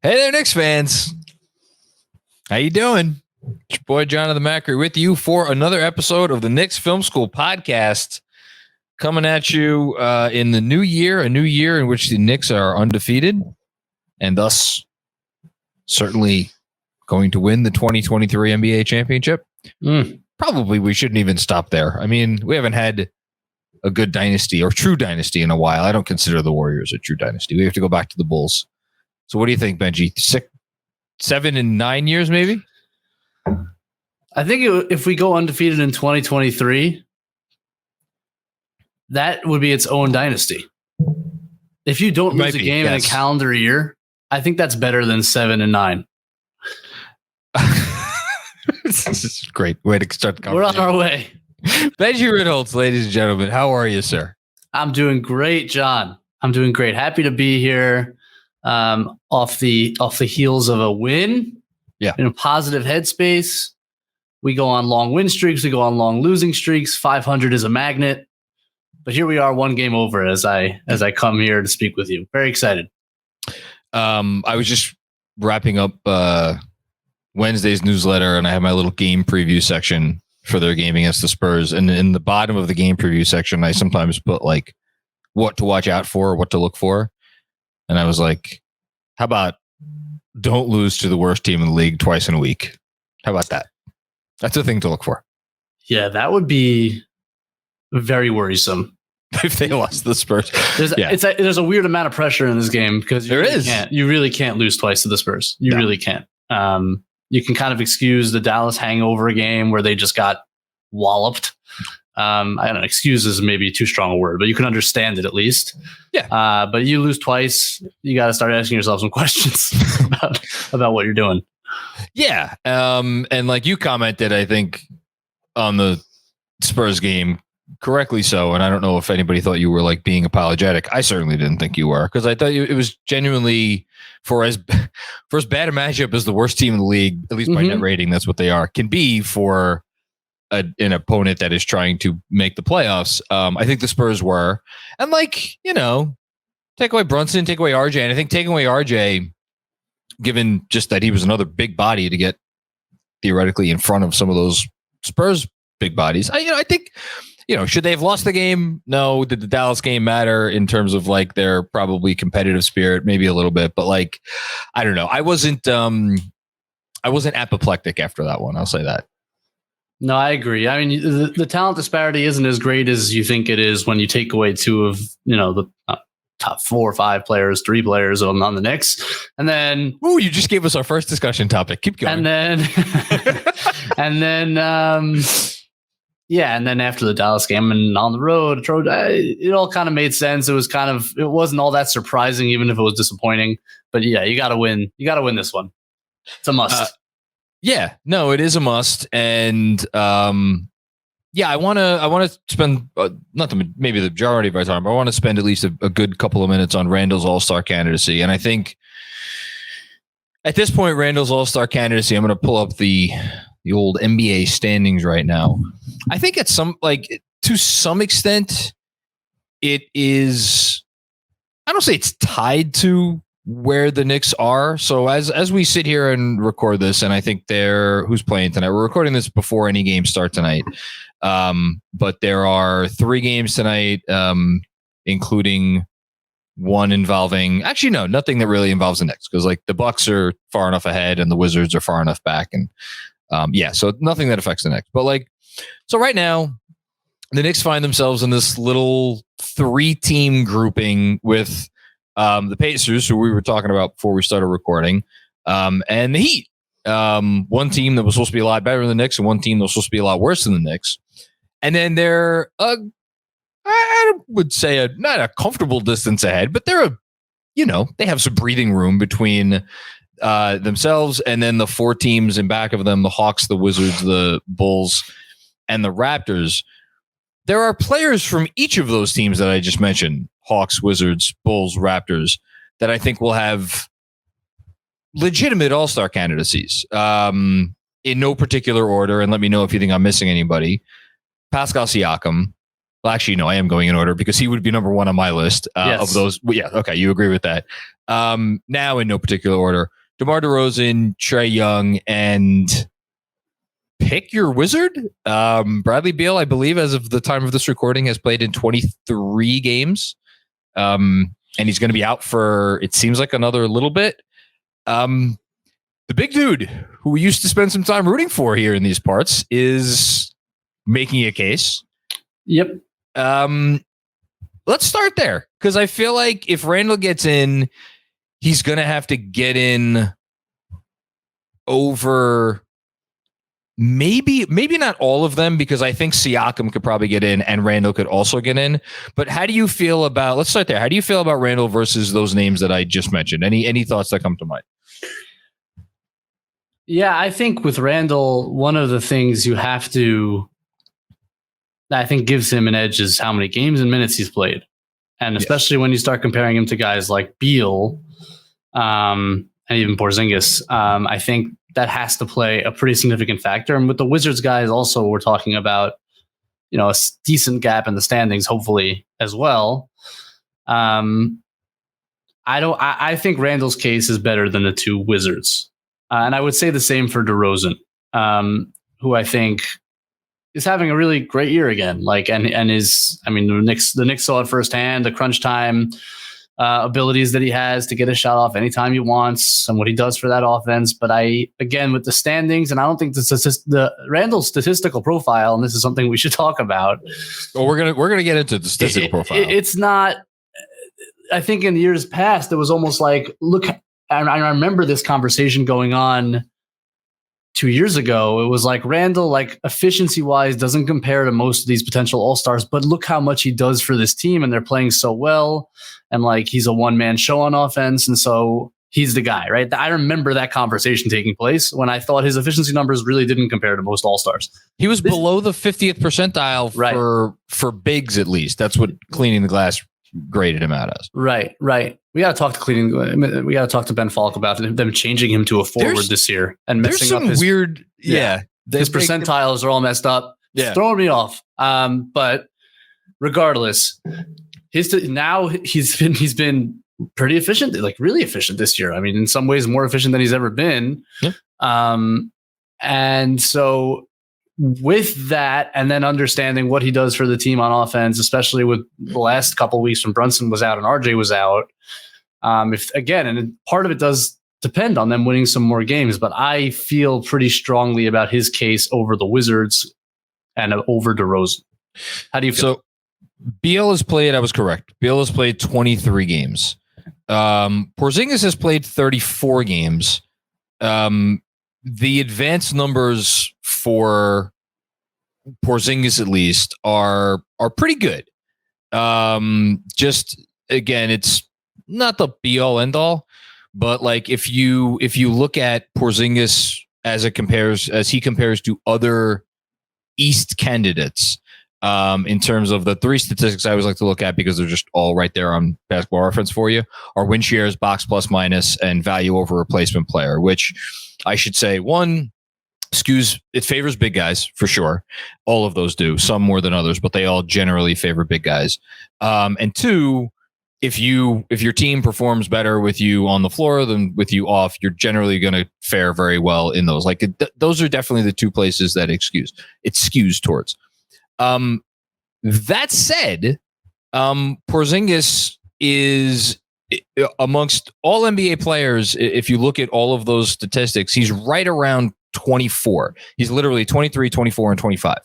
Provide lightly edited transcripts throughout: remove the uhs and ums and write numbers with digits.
Hey there, Knicks fans. How you doing? It's your boy Jonathan Macri with you for another episode of the Knicks Film School Podcast, coming at you in the new year, a new year in which the Knicks are undefeated and thus certainly going to win the 2023 NBA championship. Probably we shouldn't even stop there. I mean, we haven't had a good dynasty or true dynasty in a while. I don't consider the Warriors a true dynasty. We have to go back to the Bulls. So what do you think, Benjy? 7 and 9 years, maybe? I think if we go undefeated in 2023, that would be its own dynasty. If you don't lose a game in a calendar year, I think that's better than 7 and 9. This is a great way to start the conversation. We're on our way. Benjy Ritholtz, ladies and gentlemen. How are you, sir? I'm doing great, John. I'm doing great. Happy to be here. Off the heels of a win, in a positive headspace. We go on long win streaks. We go on long losing streaks. 500 is a magnet, but here we are, one game over as I come here to speak with you. Very excited. I was just wrapping up Wednesday's newsletter, and I have my little game preview section for their game against the Spurs. And in the bottom of the game preview section, I sometimes put like what to watch out for, what to look for. And I was like, how about don't lose to the worst team in the league twice in a week? How about that? That's a thing to look for. Yeah, that would be very worrisome. If they lost the Spurs. There's a weird amount of pressure in this game because you really can't lose twice to the Spurs. You really can't. You can kind of excuse the Dallas hangover game where they just got walloped. I don't know, excuse is maybe too strong a word, but you can understand it at least. Yeah. But you lose twice, you got to start asking yourself some questions about what you're doing. Yeah. And like you commented, I think on the Spurs game, correctly so. And I don't know if anybody thought you were like being apologetic. I certainly didn't think you were, because I thought it was genuinely for as bad a matchup as the worst team in the league, at least by net rating, that's what they are, can be for an opponent that is trying to make the playoffs. I think the Spurs were, and like, take away Brunson, take away RJ. And I think taking away RJ, given just that he was another big body to get theoretically in front of some of those Spurs big bodies. I think, should they have lost the game? No. Did the Dallas game matter in terms of like their probably competitive spirit? Maybe a little bit, but like, I don't know. I wasn't apoplectic after that one. I'll say that. No, I agree. I mean, the talent disparity isn't as great as you think it is when you take away two of, the top 4 or 5 players, 3 players on the Knicks. And then... Ooh, you just gave us our first discussion topic. Keep going. And then... and then after the Dallas game and on the road, it all kind of made sense. It wasn't all that surprising, even if it was disappointing. But yeah, you got to win. You got to win this one. It's a must. Yeah, no, it is a must. And I want to spend maybe the majority of our time, but I want to spend at least a good couple of minutes on Randle's All-Star candidacy. And I think at this point, Randle's All-Star candidacy, I'm going to pull up the old NBA standings right now. I think to some extent, it is, I don't say it's tied to where the Knicks are. So as we sit here and record this, and I think who's playing tonight? We're recording this before any games start tonight. But there are 3 games tonight, including one involving, actually, no, nothing that really involves the Knicks, because like the Bucks are far enough ahead and the Wizards are far enough back. And so nothing that affects the Knicks. But like, so right now, the Knicks find themselves in this little 3-team grouping with the Pacers, who we were talking about before we started recording, and the Heat. One team that was supposed to be a lot better than the Knicks, and one team that was supposed to be a lot worse than the Knicks. And then they're, I would say, not a comfortable distance ahead, but they're they have some breathing room between themselves and then the 4 teams in back of them: the Hawks, the Wizards, the Bulls, and the Raptors. There are players from each of those teams that I just mentioned, Hawks, Wizards, Bulls, Raptors, that I think will have legitimate All-Star candidacies in no particular order. And let me know if you think I'm missing anybody. Pascal Siakam, Well, actually, no, I am going in order because he would be number one on my list of those. Well, yeah. Okay. You agree with that. Now in no particular order, DeMar DeRozan, Trae Young, and pick your wizard. Bradley Beal, I believe, as of the time of this recording, has played in 23 games. And he's going to be out for, it seems like, another little bit. The big dude who we used to spend some time rooting for here in these parts is making a case. Yep. Let's start there, because I feel like if Randle gets in, he's going to have to get in over maybe not all of them, because I think Siakam could probably get in and Randle could also get in. But how do you feel about, let's start there. How do you feel about Randle versus those names that I just mentioned? Any thoughts that come to mind? Yeah, I think with Randle, one of the things you have to, I think, gives him an edge is how many games and minutes he's played. And especially when you start comparing him to guys like Beal and even Porzingis, I think that has to play a pretty significant factor. And with the Wizards guys also, we're talking about, a decent gap in the standings, hopefully, as well. I think Randle's case is better than the two Wizards. And I would say the same for DeRozan, who I think is having a really great year again. The Knicks saw it firsthand, the crunch time abilities that he has to get a shot off anytime he wants and what he does for that offense. But with the standings, and I don't think the Randle's statistical profile, and this is something we should talk about. Well, we're gonna get into the statistical profile. It's not. I think in years past, it was almost like, look. And I remember this conversation going on 2 years ago. It was like Randle, efficiency wise, doesn't compare to most of these potential all-stars, but look how much he does for this team, and they're playing so well. And he's a one-man show on offense. And so he's the guy, right? I remember that conversation taking place when I thought his efficiency numbers really didn't compare to most all-stars. He was below the 50th percentile for bigs, at least. That's what Cleaning the Glass graded him out as. Right. We got to talk to We got to talk to Ben Falk about them changing him to a forward this year and messing up his weird. His percentiles are all messed up. Yeah, it's throwing me off. But regardless, he's been pretty efficient, really efficient this year. I mean, in some ways, more efficient than he's ever been. Yeah. And so, with that, and then understanding what he does for the team on offense, especially with the last couple of weeks when Brunson was out and RJ was out, and part of it does depend on them winning some more games, but I feel pretty strongly about his case over the Wizards and over DeRozan. How do you feel? So Beal has played, I was correct. Beal has played 23 games. Porzingis has played 34 games. The advanced numbers for Porzingis, at least, are pretty good. Just again, it's not the be all end all, but if you look at Porzingis as he compares to other East candidates, in terms of the three statistics I always like to look at, because they're just all right there on Basketball Reference for you, are win shares, box plus minus, and value over replacement player, which I should say, one, it favors big guys for sure. All of those do, some more than others, but they all generally favor big guys. And two, if your team performs better with you on the floor than with you off, you're generally going to fare very well in those. Those are definitely the two places that it skews towards. That said, Porzingis is, amongst all NBA players, if you look at all of those statistics, he's right around 24. He's literally 23, 24, and 25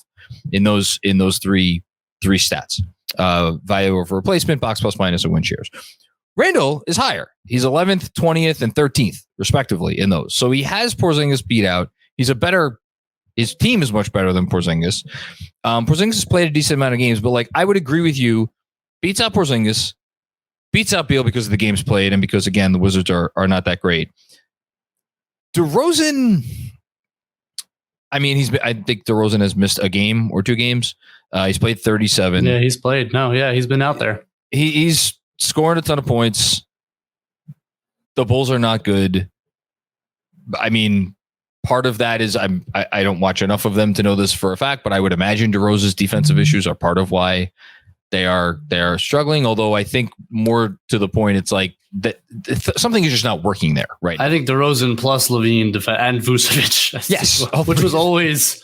in those three stats. Value over replacement, box plus minus, and win shares. Randle is higher. He's 11th, 20th, and 13th, respectively, in those. So he has Porzingis beat out. His team is much better than Porzingis. Porzingis has played a decent amount of games, but I would agree with you, beats out Porzingis, beats out Beal because of the games played and because, again, the Wizards are not that great. DeRozan, I think DeRozan has missed a game or two games. He's played 37. Yeah, he's played. No, yeah, he's been out there. He's scoring a ton of points. The Bulls are not good. part of that is I don't watch enough of them to know this for a fact, but I would imagine DeRozan's defensive issues are part of why they are struggling. Although I think more to the point, it's like that something is just not working there, right? I think DeRozan plus Levine and Vucevic, yes, which was always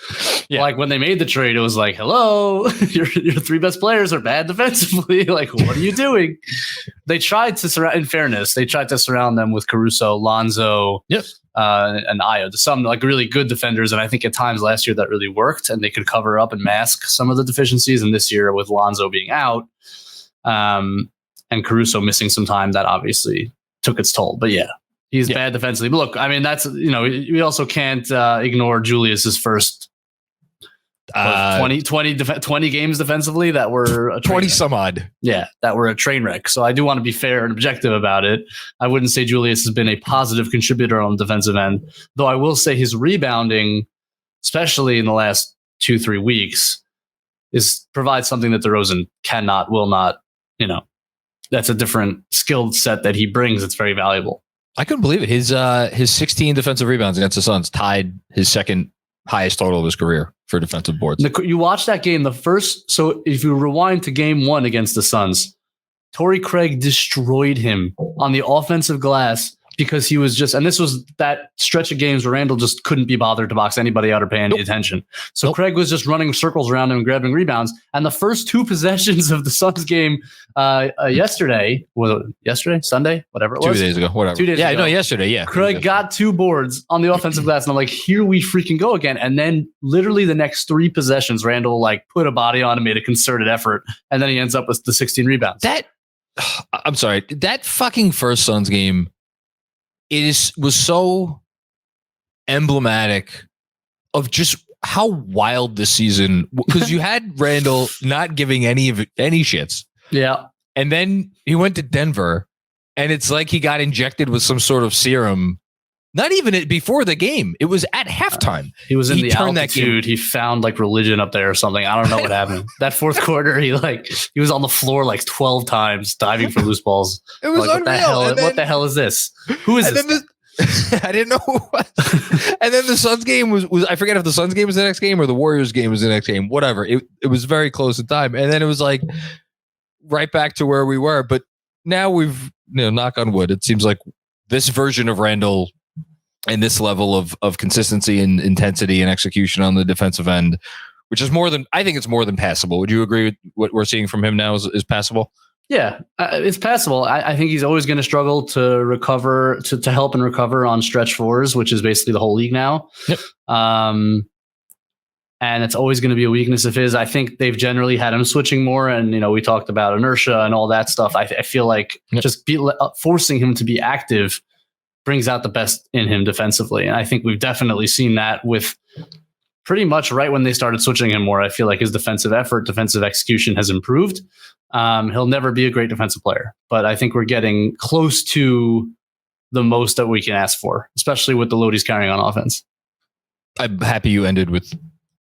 like when they made the trade, it was like, hello, your three best players are bad defensively. Like, what are you doing? They tried to surround. In fairness, they tried to surround them with Caruso, Lonzo, and Ayo, some like really good defenders. And I think at times last year that really worked, and they could cover up and mask some of the deficiencies. And this year with Lonzo being out, and Caruso missing some time, that obviously took its toll. But yeah, he's bad defensively. But look, I mean, that's, we also can't ignore Julius's first 20 games defensively that were a 20 some odd. Yeah, that were a train wreck. So I do want to be fair and objective about it. I wouldn't say Julius has been a positive contributor on the defensive end, though I will say his rebounding, especially in the last 2-3 weeks, provides something that DeRozan will not, that's a different skill set that he brings. It's very valuable. I couldn't believe it. His 16 defensive rebounds against the Suns tied his second highest total of his career for defensive boards. You watch that game, so if you rewind to game 1 against the Suns, Torrey Craig destroyed him on the offensive glass because he was just, and this was that stretch of games where Randle just couldn't be bothered to box anybody out or pay any attention. So Craig was just running circles around him and grabbing rebounds. And the first 2 possessions of the Suns game Sunday, whatever it was. 2 days ago, whatever. 2 days ago. No, yesterday, yeah. Craig got 2 boards on the offensive glass, and I'm like, here we freaking go again. And then literally the next 3 possessions, Randle like put a body on and made a concerted effort, and then he ends up with the 16 rebounds. I'm sorry, that fucking first Suns game, was so emblematic of just how wild this season, because you had Randle not giving any shits. Yeah. And then he went to Denver, and it's like he got injected with some sort of serum. Not even before the game. It was at halftime. He was in the altitude. He found like religion up there or something. I don't know what happened. That fourth quarter, he was on the floor like 12 times diving for loose balls. It was unreal. What the hell is this? Who is this? I didn't know who it was. And then the Suns game was I forget if the Suns game was the next game or the Warriors game was the next game. Whatever. It was very close in time. And then it was like right back to where we were. But now we've, knock on wood, it seems like this version of Randle and this level of consistency and intensity and execution on the defensive end, which is I think it's more than passable. Would you agree with what we're seeing from him now is passable? Yeah, it's passable. I think he's always going to struggle to recover, to help and recover on stretch fours, which is basically the whole league now. Yep. And it's always going to be a weakness of his. I think they've generally had him switching more, and we talked about inertia and all that stuff. I feel like just forcing him to be active brings out the best in him defensively. And I think we've definitely seen that with pretty much right when they started switching him more. I feel like his defensive execution has improved. He'll never be a great defensive player, but I think we're getting close to the most that we can ask for, especially with the load he's carrying on offense. I'm happy you ended with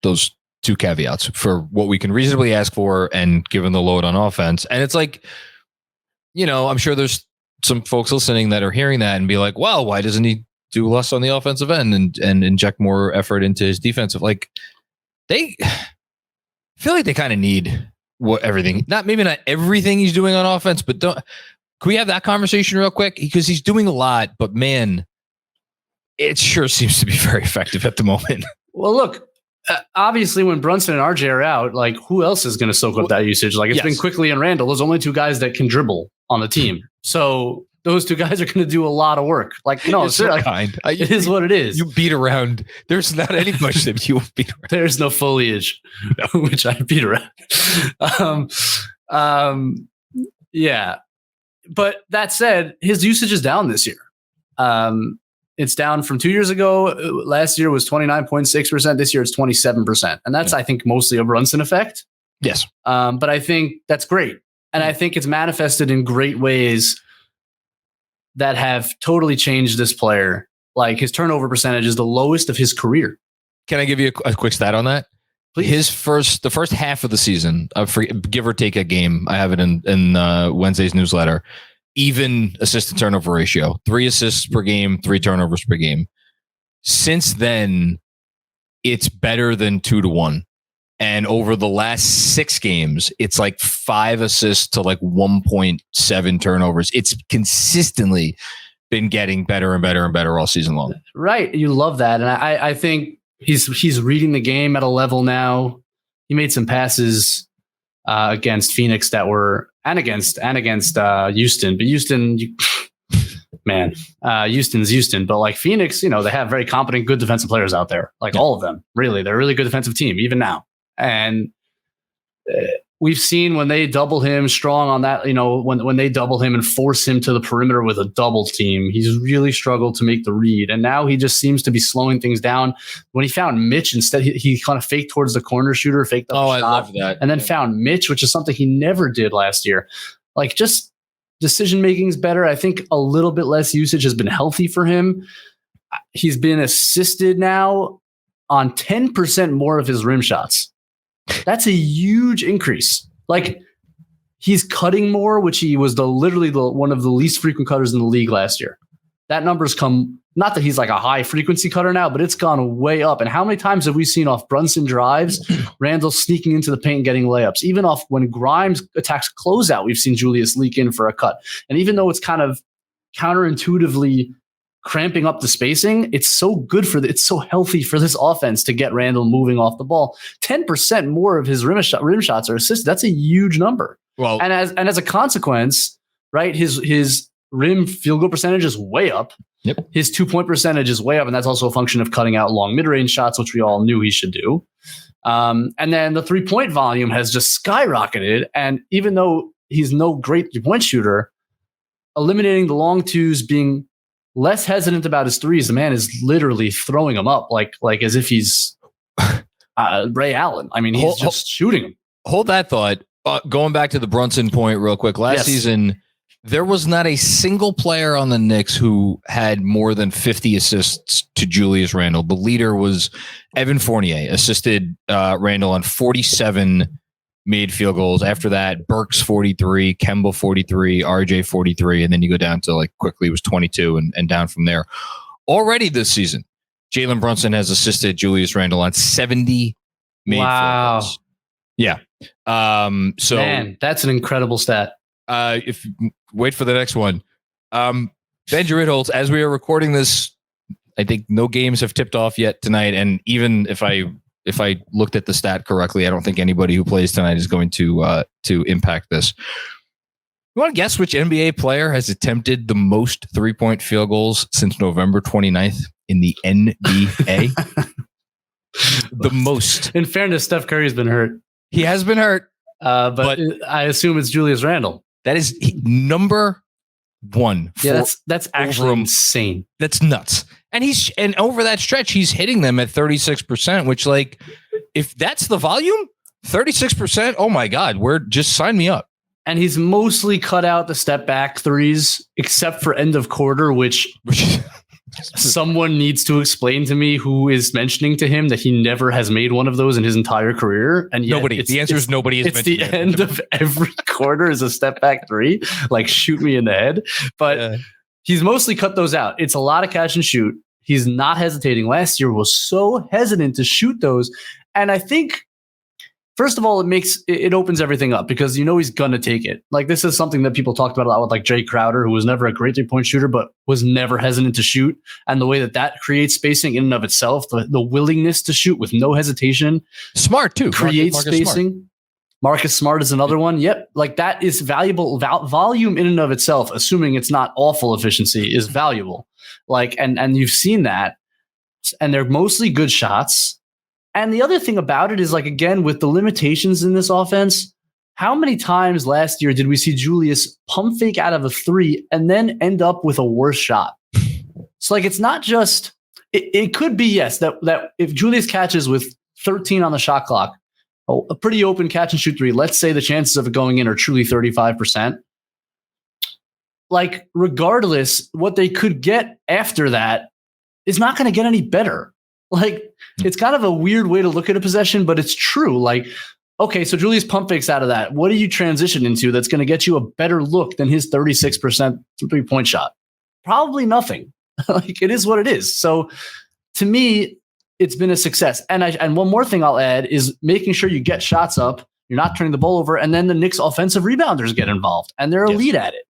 those 2 caveats for what we can reasonably ask for and given the load on offense. And it's like, I'm sure there's some folks listening that are hearing that and be like, well, why doesn't he do less on the offensive end and inject more effort into his defensive? Like, they feel like they kind of need maybe not everything he's doing on offense, but can we have that conversation real quick? Because he's doing a lot, but man, it sure seems to be very effective at the moment. Well, look, obviously when Brunson and RJ are out, like who else is going to soak up that usage? Like it's been Quickly and Randle. There's only 2 guys that can dribble on the team. So those 2 guys are going to do a lot of work. Like, no, it's it is what it is. You beat around. There's not any much that you beat around. There's no foliage, which I beat around. Yeah. But that said, his usage is down this year. It's down from 2 years ago. Last year was 29.6%. This year it's 27%. And that's, I think, mostly a Brunson effect. Yes. But I think that's great. And I think it's manifested in great ways that have totally changed this player. Like his turnover percentage is the lowest of his career. Can I give you a quick stat on that? Please. The first half of the season, give or take a game, I have it in Wednesday's newsletter, even assist to turnover ratio, 3 assists per game, 3 turnovers per game. Since then, it's better than 2-1. And over the last 6 games, it's like 5 assists to like 1.7 turnovers. It's consistently been getting better and better and better all season long. Right. You love that. And I think he's reading the game at a level now. He made some passes against Phoenix that were and against Houston. But Houston, Houston's Houston. But like Phoenix, they have very competent, good defensive players out there. Like all of them, really. They're a really good defensive team, even now. And we've seen when they double him strong on that, when they double him and force him to the perimeter with a double team, he's really struggled to make the read. And now he just seems to be slowing things down. When he found Mitch, instead, he kind of faked towards the corner shooter, faked up the shot, I love that. and then found Mitch, which is something he never did last year. Like, just decision-making is better. I think a little bit less usage has been healthy for him. He's been assisted now on 10% more of his rim shots. That's a huge increase. Like, he's cutting more, which he was literally one of the least frequent cutters in the league last year. That number's come, not that he's like a high frequency cutter now, but it's gone way up. And how many times have we seen off Brunson drives, Randle sneaking into the paint and getting layups? Even off when Grimes attacks closeout, we've seen Julius leak in for a cut. And even though it's kind of counterintuitively cramping up the spacing, it's so good it's so healthy for this offense to get Randle moving off the ball. 10% more of his rim shots are assisted. That's a huge number. Well, and as a consequence, right, his rim field goal percentage is way up. Yep. His 2-point percentage is way up, and that's also a function of cutting out long mid-range shots, which we all knew he should do. And then the 3-point volume has just skyrocketed. And even though he's no great 3-point shooter, eliminating the long twos, being less hesitant about his threes, the man is literally throwing them up like as if he's Ray Allen. I mean, he's just shooting them. Hold that thought. Going back to the Brunson point real quick. Last season, there was not a single player on the Knicks who had more than 50 assists to Julius Randle. The leader was Evan Fournier, assisted Randle on 47 made field goals. After that, Burks 43, Kemba 43, RJ 43, and then you go down to quickly it was 22 and down from there. Already this season, Jalen Brunson has assisted Julius Randle on 70 made field goals. Yeah. So man, that's an incredible stat. If wait for the next one. Benjy Ritholtz, as we are recording this, I think no games have tipped off yet tonight, and even if I looked at the stat correctly, I don't think anybody who plays tonight is going to impact this. You want to guess which NBA player has attempted the most 3-point field goals since November 29th in the NBA? The most. In fairness, Steph Curry's been hurt. He has been hurt, but I assume it's Julius Randle. That is number one. Yeah, that's actually insane. That's nuts. And over that stretch, he's hitting them at 36%, which, if that's the volume, 36%, oh my God, just sign me up. And he's mostly cut out the step back threes, except for end of quarter, which someone needs to explain to me who is mentioning to him that he never has made one of those in his entire career. And nobody. The answer is nobody. It's the end of every quarter is a step back three. Shoot me in the head. But he's mostly cut those out. It's a lot of catch and shoot. He's not hesitating. Last year was so hesitant to shoot those. And I think, first of all, it opens everything up because he's gonna take it. This is something that people talked about a lot with Jay Crowder, who was never a great 3-point shooter, but was never hesitant to shoot. And the way that creates spacing in and of itself, the willingness to shoot with no hesitation. Smart too. Creates spacing. Marcus Smart is another one. Yep. That is valuable. Volume in and of itself, assuming it's not awful efficiency, is valuable. And you've seen that. And they're mostly good shots. And the other thing about it is, again, with the limitations in this offense, how many times last year did we see Julius pump fake out of a 3 and then end up with a worse shot? So it's not just, it could be, yes, that if Julius catches with 13 on the shot clock, a pretty open catch and shoot 3, let's say the chances of it going in are truly 35%. Regardless, what they could get after that is not going to get any better. It's kind of a weird way to look at a possession, but it's true. Okay, so Julius pump fakes out of that. What do you transition into that's going to get you a better look than his 36% 3-point shot? Probably nothing. It is what it is. So to me, it's been a success. And one more thing I'll add is making sure you get shots up. You're not turning the ball over. And then the Knicks offensive rebounders get involved and they're elite at it.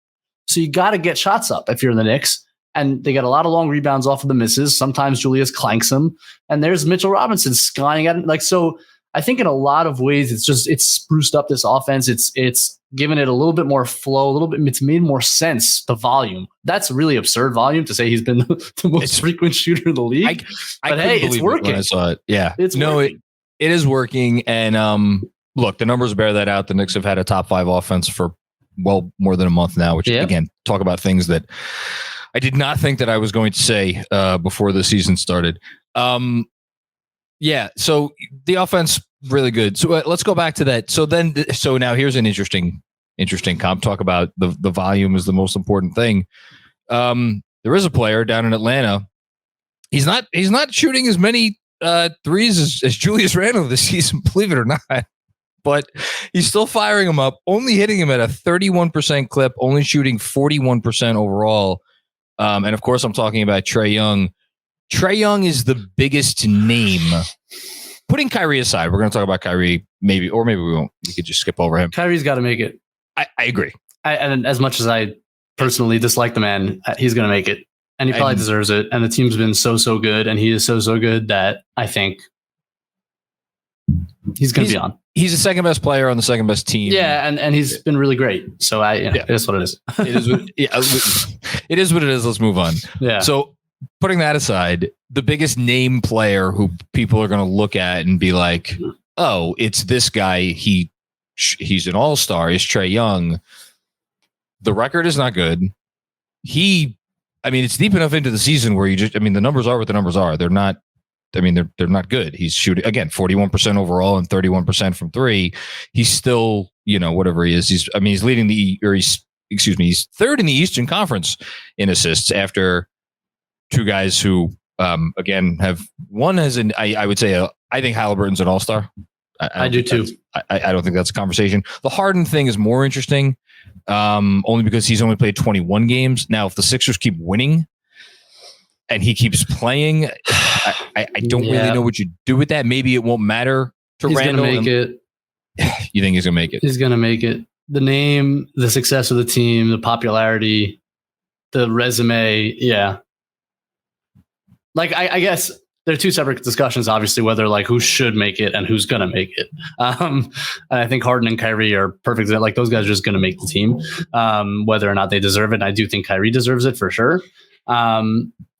So you got to get shots up if you're the Knicks. And they get a lot of long rebounds off of the misses. Sometimes Julius clanks them. And there's Mitchell Robinson skying at it. So I think in a lot of ways, it's spruced up this offense. It's given it a little bit more flow, it's made more sense, the volume. That's really absurd volume to say he's been the most frequent shooter in the league. But hey, it's working. When I saw it. Yeah. It is working. And look, the numbers bear that out. The Knicks have had a top 5 offense for well more than a month now, which again, talk about things that I did not think that I was going to say before the season started. So the offense really good. So let's go back to that. So now here's an interesting comp. Talk about the volume is the most important thing. There is a player down in Atlanta. He's not shooting as many threes as Julius Randle this season, believe it or not. But he's still firing them up, only hitting him at a 31% clip, only shooting 41% overall. And of course, I'm talking about Trae Young. Trae Young is the biggest name. Putting Kyrie aside, we're going to talk about Kyrie, maybe we won't. We could just skip over him. Kyrie's got to make it. I agree. And as much as I personally dislike the man, he's going to make it. And he probably deserves it. And the team's been so good. And he is so good that I think he's going to be on. He's the second best player on the second best team. Yeah, and he's been really great. So it is what it is. It is what it is. Let's move on. Yeah. So putting that aside, the biggest name player who people are going to look at and be like, "Oh, it's this guy. He's an all-star. Is Trae Young." The record is not good. It's deep enough into the season where the numbers are what the numbers are. They're not. They're not good. He's shooting again 41% overall and 31% from 3. He's still, whatever he is. He's leading he's third in the Eastern Conference in assists after two guys who, again, have one as I would say, I think Halliburton's an all-star. I do too. I don't think that's a conversation. The Harden thing is more interesting, only because he's only played 21 games. Now, if the Sixers keep winning and he keeps playing, I don't really know what you do with that. Maybe it won't matter to Randle. He's going to make it. You think he's going to make it? He's going to make it. The name, the success of the team, the popularity, the resume. Yeah. I guess there are two separate discussions, obviously, whether who should make it and who's going to make it. And I think Harden and Kyrie are perfect. Those guys are just going to make the team, whether or not they deserve it. And I do think Kyrie deserves it for sure.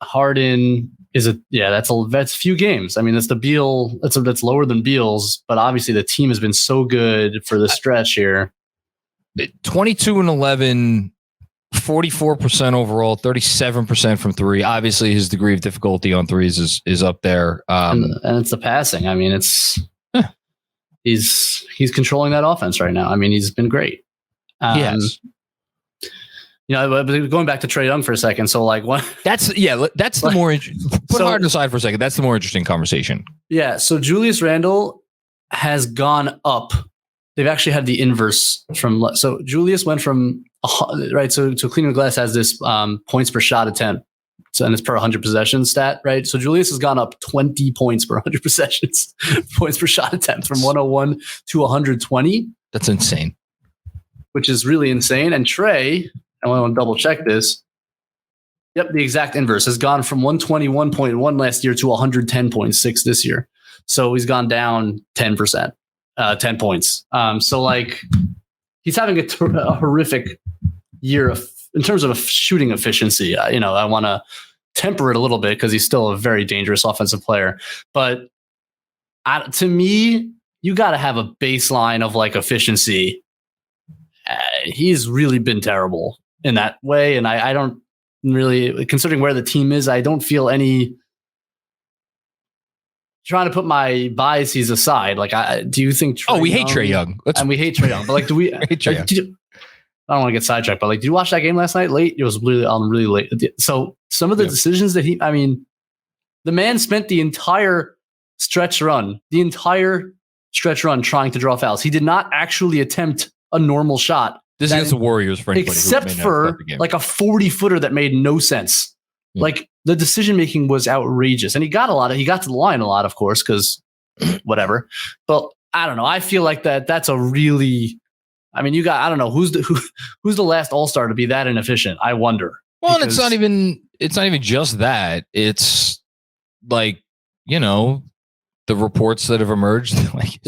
Harden is that's few games. That's the Beal. That's lower than Beal's, but obviously the team has been so good for the stretch here. 22-11, 44% overall, 37% from 3. Obviously, his degree of difficulty on threes is up there. And it's the passing. He's controlling that offense right now. He's been great. Yes. But going back to Trae Young for a second. So what? That's the more put Harden aside for a second. That's the more interesting conversation. Yeah. So Julius Randle has gone up. They've actually had the inverse so Julius went from right. So Cleaning the Glass has this points per shot attempt. So, and it's per 100 possessions stat, right? So Julius has gone up 20 points per 100 possessions, points per shot attempt from 101 to 120. That's insane. Which is really insane. And Trae, I want to double check this. Yep, the exact inverse has gone from 121.1 last year to 110.6 this year. So he's gone down 10%, 10 points. He's having a horrific year in terms of shooting efficiency. I want to temper it a little bit because he's still a very dangerous offensive player. But to me, you got to have a baseline of efficiency. He's really been terrible in that way. And I don't really, considering where the team is, I don't feel any trying to put my biases aside. Do you think we hate Trae Young. And we hate Trae Young. But do we? I don't want to get sidetracked, but did you watch that game last night late? It was really late. So some of the decisions that the man spent the entire stretch run trying to draw fouls. He did not actually attempt a normal shot. This is against the Warriors for anybody except for a 40-footer that made no sense. Like the decision making was outrageous, and he got to the line a lot, of course, because whatever. But I don't know. I feel like that's a really. I mean, I don't know who's the last All-Star to be that inefficient. I wonder. Well, and it's not even just that. It's like, the reports that have emerged. Like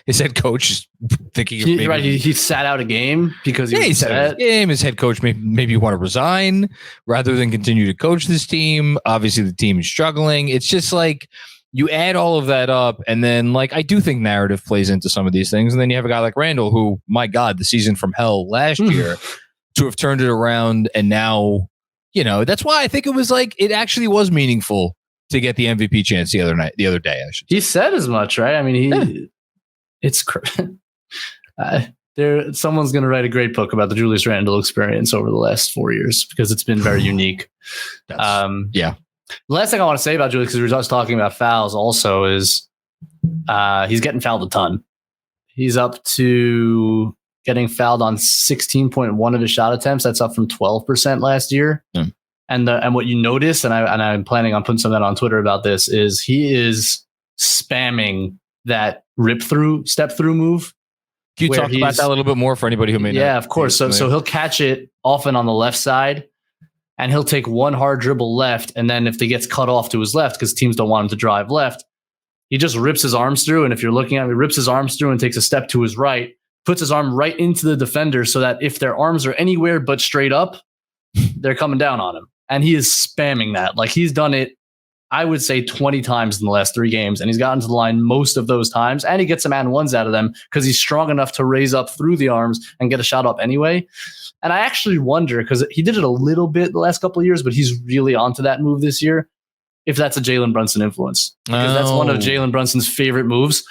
his head coach is thinking he sat out a game because he sat out a game. His head coach maybe want to resign rather than continue to coach this team. Obviously, the team is struggling. It's just like you add all of that up, and then like I do think narrative plays into some of these things, and then you have a guy like Randle, who, my God, the season from hell last year to have turned it around, and now that's why I think it was like it actually was meaningful to get the MVP chance the other day. He said as much, right? I mean, it's someone's going to write a great book about the Julius Randle experience over the last 4 years because it's been very unique. Yeah. The last thing I want to say about Julius, because we were just talking about fouls also, is he's getting fouled a ton. He's up to getting fouled on 16.1 of his shot attempts. That's up from 12% last year. Mm. And what you notice, and I'm planning on putting some of that on Twitter about this, is he is spamming that step through move. Can you talk about that a little bit more for anybody who may not? Yeah, of course. So he'll catch it often on the left side, and he'll take one hard dribble left, and then if he gets cut off to his left, because teams don't want him to drive left, he just rips his arms through. And if you're looking at him, he rips his arms through and takes a step to his right, puts his arm right into the defender so that if their arms are anywhere but straight up, they're coming down on him. And he is spamming that. Like he's done it, I would say 20 times in the last 3 games. And he's gotten to the line most of those times. And he gets some and ones out of them because he's strong enough to raise up through the arms and get a shot up anyway. And I actually wonder, because he did it a little bit the last couple of years, but he's really onto that move this year, if that's a Jalen Brunson influence. Because that's one of Jalen Brunson's favorite moves.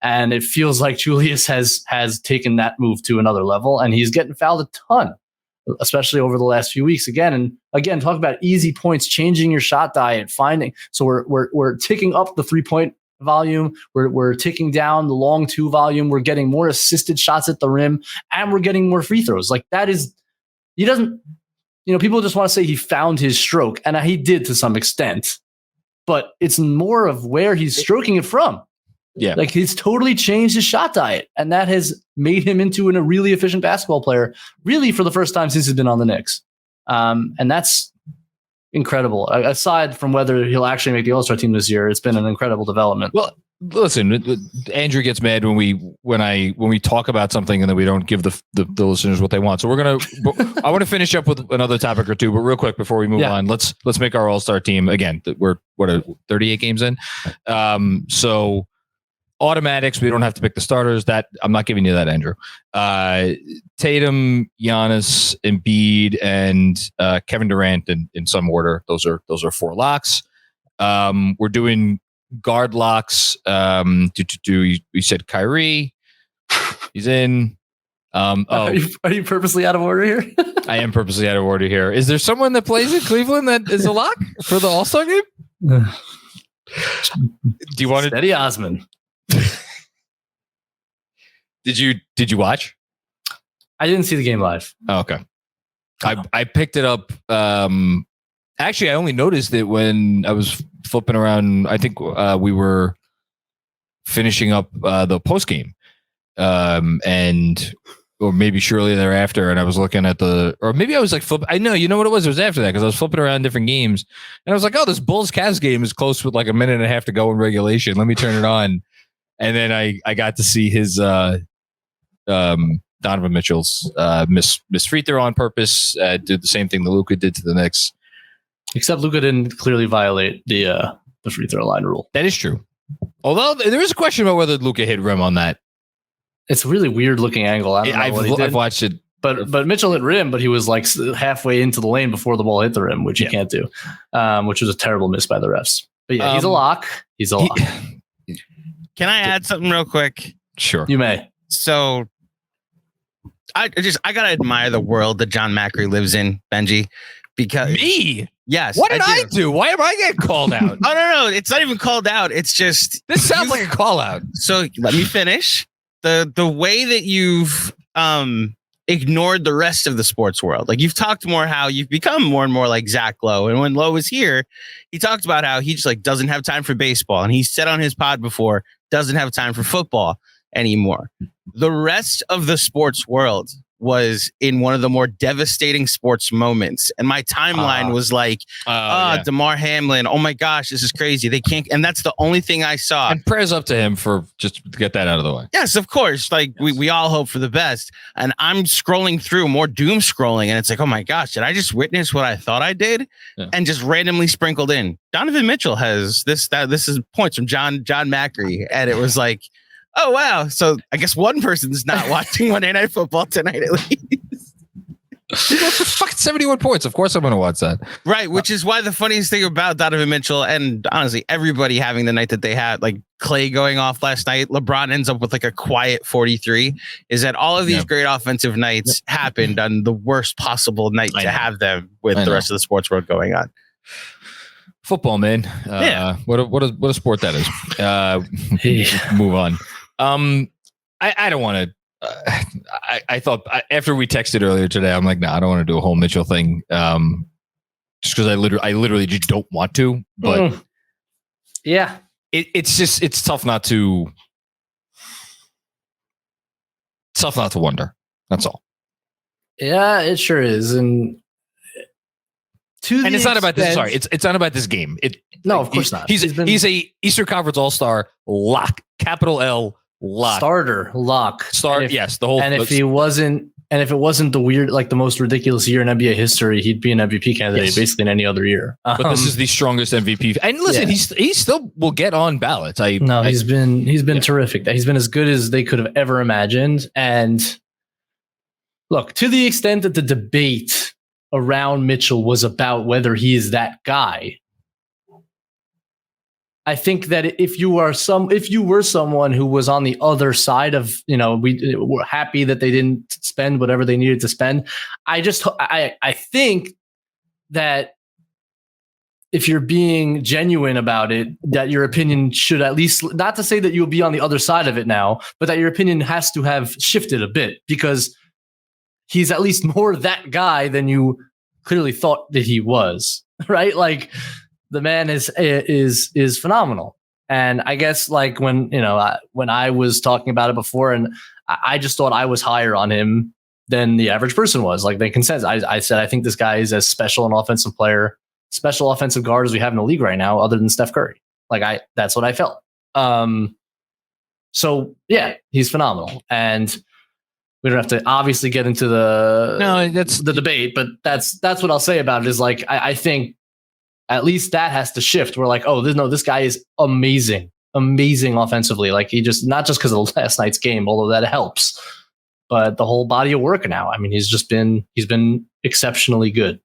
And it feels like Julius has taken that move to another level. And he's getting fouled a ton, especially over the last few weeks. Again, talk about easy points, changing your shot diet, finding. So we're ticking up the 3-point volume. We're ticking down the long 2 volume. We're getting more assisted shots at the rim, and we're getting more free throws. Like that is, he doesn't, people just want to say he found his stroke, and he did to some extent, but it's more of where he's stroking it from. Yeah. Like he's totally changed his shot diet, and that has made him into a really efficient basketball player, really for the first time since he's been on the Knicks. And that's incredible. Aside from whether he'll actually make the All-Star team this year, it's been an incredible development. Well, listen, Andrew gets mad when we talk about something and then we don't give the listeners what they want. So I want to finish up with another topic or two, but real quick before we move on, let's make our All-Star team again. We're 38 games in. So automatics, we don't have to pick the starters. That I'm not giving you that, Andrew. Tatum, Giannis, Embiid, and Kevin Durant in some order. Those are 4 locks. We're doing guard locks. We said Kyrie. He's in. Are you purposely out of order here? I am purposely out of order here. Is there someone that plays in Cleveland that is a lock for the All-Star game? Do you want to Steady Osman? Did you watch? I didn't see the game live. Oh, okay. I picked it up. Actually, I only noticed it when I was flipping around. I think we were finishing up the post game, or maybe shortly thereafter. And I was looking at or maybe I was like flip. I know, you know what it was? It was after that because I was flipping around different games, and I was like, oh, this Bulls-Cavs game is close with like a minute and a half to go in regulation. Let me turn it on. And then I got to see his Donovan Mitchell's miss free throw on purpose. Did the same thing that Luka did to the Knicks. Except Luka didn't clearly violate the free throw line rule. That is true. Although there is a question about whether Luka hit rim on that. It's a really weird looking angle. I don't know what he did. I've watched it. But Mitchell hit rim, but he was like halfway into the lane before the ball hit the rim, which you can't do, which was a terrible miss by the refs. But yeah, he's a lock. He's a lock. Can I add something real quick? Sure. You may. So I gotta admire the world that John Macri lives in, Benji. Because me? Yes. What did I do? Why am I getting called out? Oh no, it's not even called out. It's just this sounds like a call out. So let me finish. The way that you've ignored the rest of the sports world. Like you've talked more how you've become more and more like Zach Lowe. And when Lowe was here, he talked about how he just like doesn't have time for baseball. And he said on his pod before, doesn't have time for football anymore. The rest of the sports world was in one of the more devastating sports moments. And my timeline was like, DeMar Hamlin. Oh my gosh, this is crazy. They can't. And that's the only thing I saw. And prayers up to him for just to get that out of the way. Yes, of course. Like we all hope for the best. And I'm scrolling through more doom scrolling. And it's like, oh my gosh, did I just witness what I thought I did? Yeah. And just randomly sprinkled in. Donovan Mitchell has this is points from John Macri. And it was like, oh, wow. So I guess one person's not watching Monday Night Football tonight, at least. Fucking 71 points. Of course I'm going to watch that. Right. Which is why the funniest thing about Donovan Mitchell and honestly, everybody having the night that they had, like Clay going off last night, LeBron ends up with like a quiet 43, is that all of these great offensive nights happened on the worst possible night to have them with the rest of the sports world going on. Football, man. What a sport that is. Move on. I don't want to. I thought after we texted earlier today, I'm like, no, I don't want to do a whole Mitchell thing. Just because I literally just don't want to. But it's tough not to. It's tough not to wonder. That's all. Yeah, it sure is, and it's not about this. Sorry, it's not about this game. No, of course not. He's a Eastern Conference All-Star lock, capital L lock, starter lock. Yes, the whole. And if it wasn't the weird, like the most ridiculous year in NBA history, he'd be an MVP candidate basically in any other year. But this is the strongest MVP. And listen, he still will get on ballots. He's been terrific. He's been as good as they could have ever imagined. And look, to the extent that the debate around Mitchell was about whether he is that guy, I think that if you were someone who was on the other side of, we were happy that they didn't spend whatever they needed to spend. I think that if you're being genuine about it, that your opinion should at least, not to say that you'll be on the other side of it now, but that your opinion has to have shifted a bit, because he's at least more that guy than you clearly thought that he was, right? Like the man is phenomenal. And I guess like when I was talking about it before, and I just thought I was higher on him than the average person was. Like the consensus, I said, I think this guy is as special an offensive player, special offensive guard as we have in the league right now, other than Steph Curry. Like that's what I felt. So yeah, he's phenomenal. And we don't have to obviously get into the debate, but that's what I'll say about it is like, I think at least that has to shift. We're like, this guy is amazing offensively. Like he just, not just because of last night's game, although that helps, but the whole body of work now. I mean, he's been exceptionally good.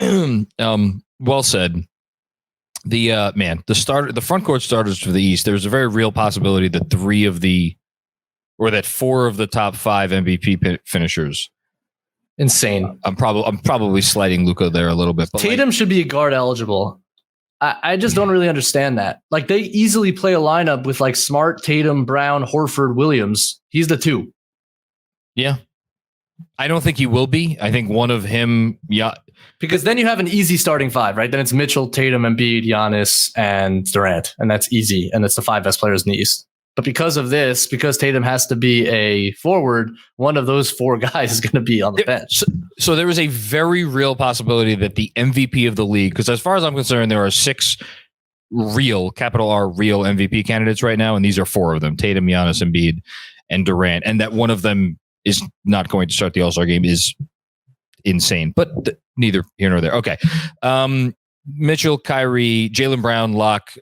Well said. The front court starters for the East, there's a very real possibility that four of the top 5 MVP finishers. Insane. I'm probably sliding Luka there a little bit. But Tatum should be guard eligible. I just don't really understand that. Like they easily play a lineup with like Smart, Tatum, Brown, Horford, Williams. He's the 2. Yeah. I don't think he will be. I think one of him, because then you have an easy starting 5, right? Then it's Mitchell, Tatum, Embiid, Giannis, and Durant, and that's easy, and it's the 5 best players in the East. But because Tatum has to be a forward, one of those 4 guys is going to be on the bench. So there is a very real possibility that the MVP of the league, because as far as I'm concerned, there are 6 real, capital R, real MVP candidates right now, and these are 4 of them: Tatum, Giannis, Embiid, and Durant. And that one of them is not going to start the All-Star game is insane, but neither here nor there. Okay. Mitchell, Kyrie, Jaylen Brown, lock,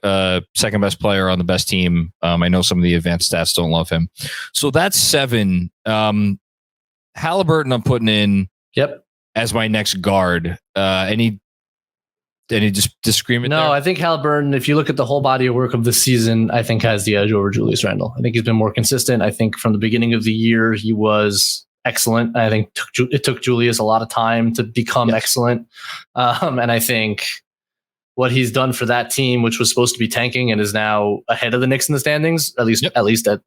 second best player on the best team. I know some of the advanced stats don't love him. So that's 7. Halliburton I'm putting in as my next guard. Any disagreement there? No, I think Halliburton, if you look at the whole body of work of the season, I think has the edge over Julius Randle. I think he's been more consistent. I think from the beginning of the year, he was excellent. I think it took Julius a lot of time to become excellent. And I think what he's done for that team, which was supposed to be tanking and is now ahead of the Knicks in the standings, at least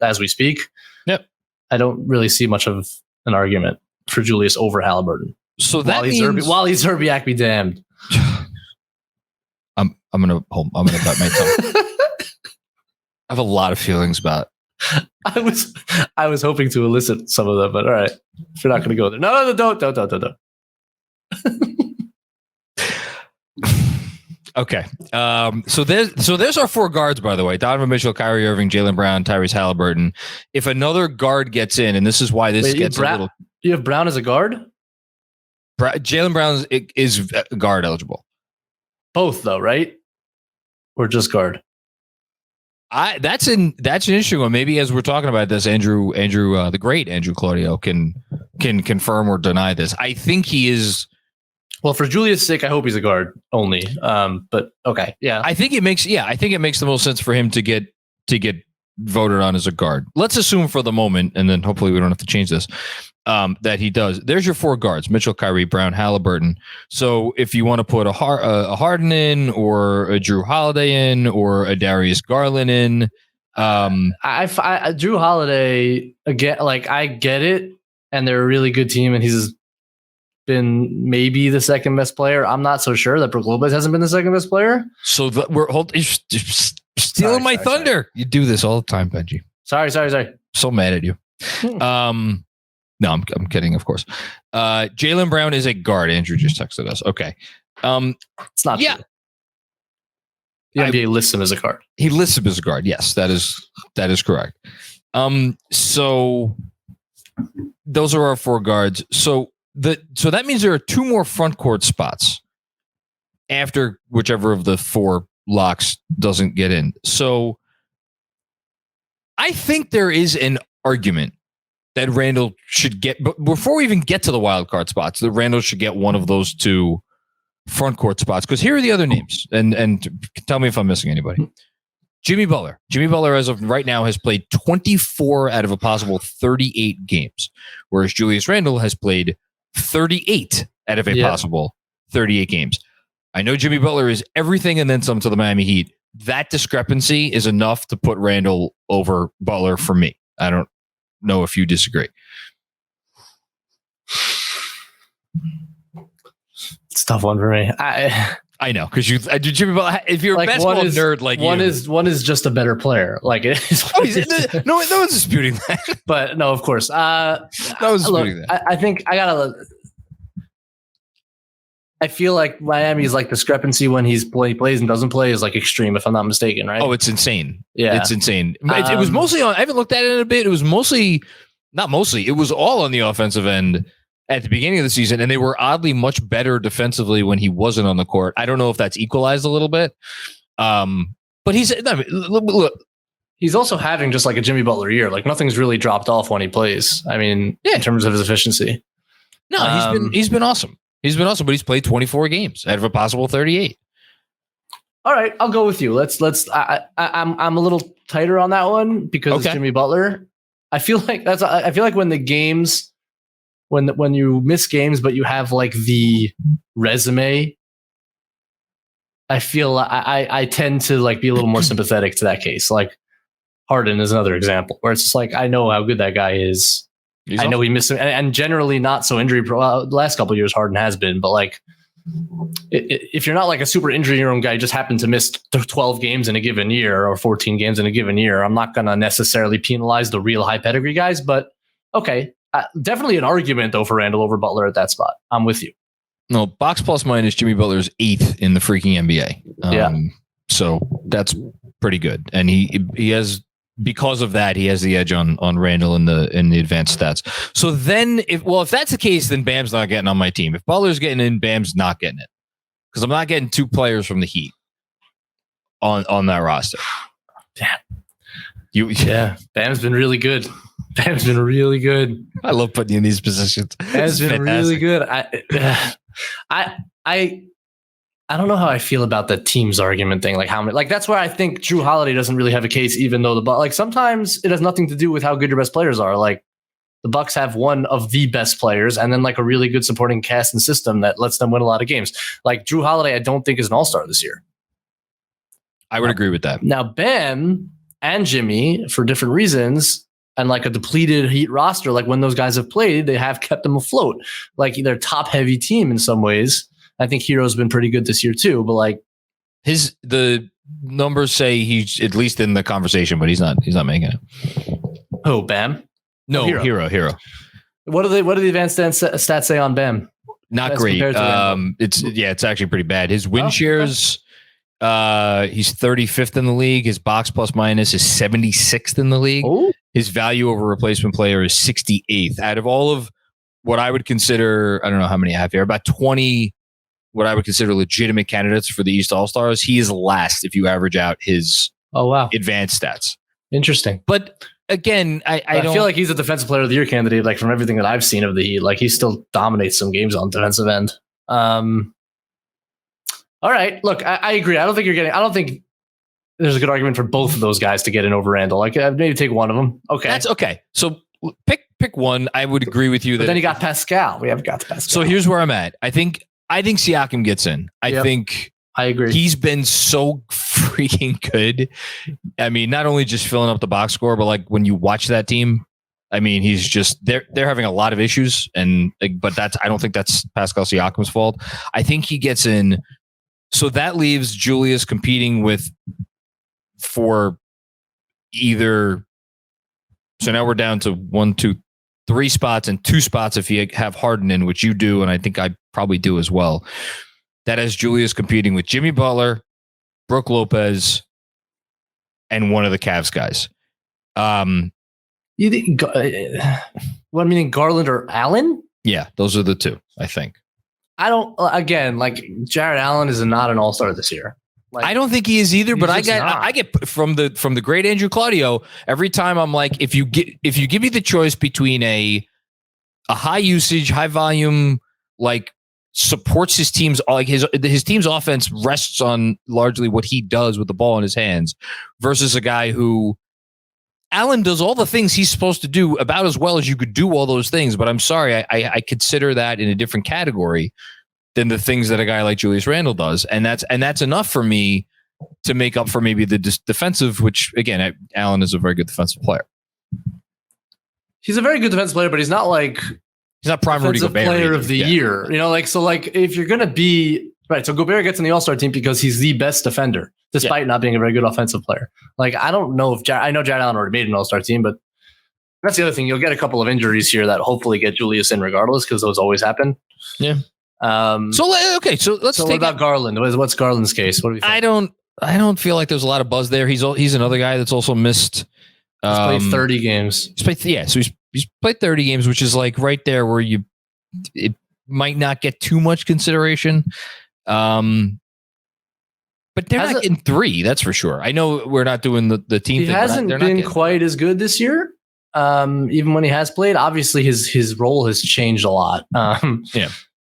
as we speak. Yep. I don't really see much of an argument. for Julius over Halliburton. So that means while he's Zerbiak be damned. I'm gonna bite my tongue. I have a lot of feelings about it. I was hoping to elicit some of them, but all right. If you're not gonna go there. No, don't. Okay. So there's our 4 guards, by the way. Donovan Mitchell, Kyrie Irving, Jaylen Brown, Tyrese Halliburton. If another guard gets in, and this is why this gets a little. You have Brown as a guard? Jaylen Brown is guard eligible. Both though, right? Or just guard? That's an interesting one. Maybe as we're talking about this, Andrew, the great Andrew Claudio can confirm or deny this. I think he is. Well, for Julius' sake, I hope he's a guard only. But okay, yeah. I think it makes the most sense for him to get voted on as a guard. Let's assume for the moment, and then hopefully we don't have to change this, that he does. There's your 4 guards: Mitchell, Kyrie, Brown, Halliburton. So if you want to put a Harden in, or a Drew Holiday in, or a Darius Garland in, I Drew Holiday again. Like, I get it, and they're a really good team, and he's been maybe the second best player. I'm not so sure that Brook Lopez hasn't been the second best player. So you're stealing my thunder. Sorry. You do this all the time, Benji. Sorry. So mad at you. No, I'm kidding, of course. Jaylen Brown is a guard. Andrew just texted us. Okay. It's not true. The NBA lists him as a guard. He lists him as a guard. Yes, that is correct. So those are our 4 guards. So that means there are 2 more front court spots after whichever of the 4 locks doesn't get in. So I think there is an argument that Randle should get, but before we even get to the wild card spots, that Randle should get one of those 2 front court spots. Because here are the other names, and tell me if I'm missing anybody. Jimmy Butler. Jimmy Butler, as of right now, has played 24 out of a possible 38 games, whereas Julius Randle has played 38 out of a possible 38 games. I know Jimmy Butler is everything and then some to the Miami Heat. That discrepancy is enough to put Randle over Butler for me. I don't know if you disagree. It's a tough one for me. I know, because Jimmy Butler, if you're a basketball nerd like one is just a better player. Like, it is. No one's disputing that. But no, of course. No one's disputing that. I think I feel like Miami's like discrepancy when he plays and doesn't play is like extreme, if I'm not mistaken, right? Oh, it's insane. Yeah, it's insane. It was mostly on. I haven't looked at it in a bit. It was it was all on the offensive end at the beginning of the season, and they were oddly much better defensively when he wasn't on the court. I don't know if that's equalized a little bit, but he's also having just like a Jimmy Butler year. Like, nothing's really dropped off when he plays. I mean, in terms of his efficiency. No, he's been awesome. He's been awesome, but he's played 24 games out of a possible 38. All right, I'll go with you. I'm a little tighter on that one because it's Jimmy Butler. I feel like when the games, when you miss games, but you have like the resume, I feel I tend to like be a little more sympathetic to that case. Like, Harden is another example where it's just like, I know how good that guy is. I know he missed him, and generally not so injury. The last couple of years, Harden has been, but like, if you're not like a super injury-prone guy, you just happen to miss 12 games in a given year or 14 games in a given year, I'm not going to necessarily penalize the real high pedigree guys. But okay, definitely an argument though for Randle over Butler at that spot. I'm with you. No, box plus minus Jimmy Butler's 8th in the freaking NBA. So that's pretty good, and he has. Because of that, he has the edge on Randle in the advanced stats. So then, if that's the case, then Bam's not getting on my team. If Butler's getting in, Bam's not getting it, because I'm not getting 2 players from the Heat on that roster. Damn. Bam's been really good. Bam's been really good. I love putting you in these positions. Bam's been really good. I don't know how I feel about the teams argument thing. Like, how many, like, that's where I think Drew Holiday doesn't really have a case, even though sometimes it has nothing to do with how good your best players are. Like, the Bucks have one of the best players and then like a really good supporting cast and system that lets them win a lot of games. Like, Drew Holiday, I don't think is an all-star this year. I would agree with that. Now, Bam and Jimmy, for different reasons, and like a depleted Heat roster, like when those guys have played, they have kept them afloat. Like they're top heavy team in some ways. I think Hero's been pretty good this year too, but like the numbers say he's at least in the conversation, but he's not making it. Oh, Bam? No, Hero. What do the advanced stats say on Bam? Not great. It's actually pretty bad. His win shares, he's 35th in the league. His box plus minus is 76th in the league. Oh. His value over replacement player is 68th. Out of all of what I would consider, I don't know how many I have here, about 20 what I would consider legitimate candidates for the East All-Stars, he is last if you average out his advanced stats. Interesting. But again, I feel like he's a defensive player of the year candidate, like from everything that I've seen of the Heat. Like he still dominates some games on defensive end. All right. Look, I agree. I don't think there's a good argument for both of those guys to get in over Randle. Like maybe take one of them. Okay. That's okay. So pick one. I would agree with you. But then you got Pascal. We haven't got to Pascal. So here's where I'm at. I think Siakam gets in. I agree. He's been so freaking good. I mean, not only just filling up the box score, but like when you watch that team, I mean, he's just they're having a lot of issues, but I don't think that's Pascal Siakam's fault. I think he gets in. So that leaves Julius competing for either. So now we're down to 1, 2, 3 spots and 2 spots if you have Harden in, which you do, and I think I probably do as well. That has Julius competing with Jimmy Butler, Brook Lopez, and one of the Cavs guys. You think what meaning Garland or Allen? Yeah, those are the two, I think. I don't like Jared Allen is not an all-star this year. Like, I don't think he is either, but I get from the great Andrew Claudio every time. I'm like, if you give me the choice between a high usage, high volume, like supports his team's like his team's offense rests on largely what he does with the ball in his hands, versus a guy who Allen does all the things he's supposed to do about as well as you could do all those things. But I'm sorry, I consider that in a different category than the things that a guy like Julius Randle does. And that's enough for me to make up for maybe the defensive, which again, Allen is a very good defensive player. He's a very good defensive player, but he's not prime Rudy Gobert player of the year. You know, so if you're going to be right, so Gobert gets in the All-Star team because he's the best defender, despite not being a very good offensive player. Like, I don't know I know Jared Allen already made an All-Star team, but that's the other thing. You'll get a couple of injuries here that hopefully get Julius in regardless, because those always happen. Yeah. So let's what about Garland? What's Garland's case? What do you think? I don't feel like there's a lot of buzz there. He's another guy that's also missed. He's played 30 games. So he's played 30 games, which is like right there where it might not get too much consideration. But they're not getting 3, that's for sure. I know we're not doing the team thing. He hasn't been quite as good this year. Even when he has played, obviously his role has changed a lot.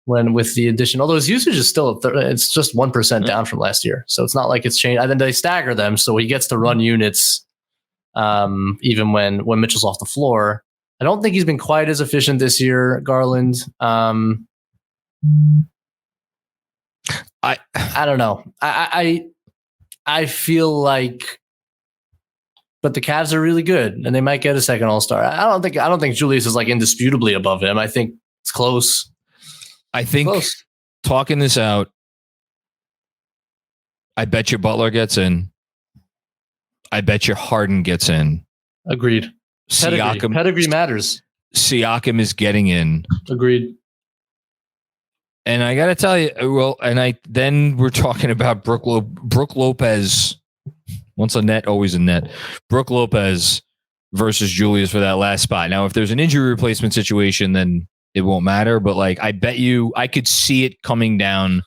When with the addition, although his usage is still it's just 1% down from last year, so it's not like it's changed. And then they stagger them, so he gets to run units even when Mitchell's off the floor. I don't think he's been quite as efficient this year, Garland. I don't know. I feel like, but the Cavs are really good, and they might get a second All-Star. I don't think Julius is like indisputably above him. I think it's close. I think talking this out, I bet you Butler gets in. I bet you Harden gets in. Agreed. Pedigree matters. Siakam is getting in. Agreed. And I got to tell you, then we're talking about Brook Lopez. Once a net, always a net. Brook Lopez versus Julius for that last spot. Now, if there's an injury replacement situation, then it won't matter. But like, I bet you I could see it coming down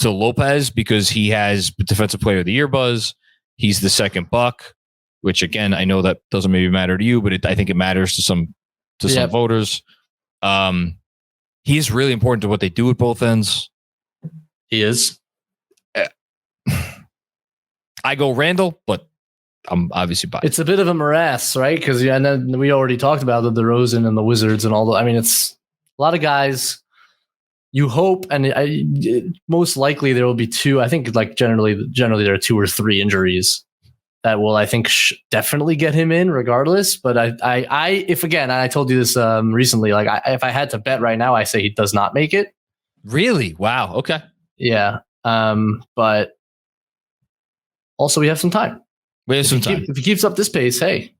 to Lopez because he has Defensive Player of the Year buzz. He's the second buck, which again, I know that doesn't maybe matter to you, but I think it matters to some voters. He is really important to what they do at both ends. He is. I go Randle, but I'm obviously biased. It's a bit of a morass, right? Because and then we already talked about the DeRozan and the Wizards and all the. I mean, it's a lot of guys. You hope, and most likely there will be 2. I think like generally there are 2 or 3 injuries that will, I think, definitely get him in regardless. But I told you this recently, like if I had to bet right now, I say he does not make it. Really? Wow. Okay. Yeah. But also we have some time. If he keeps up this pace, hey,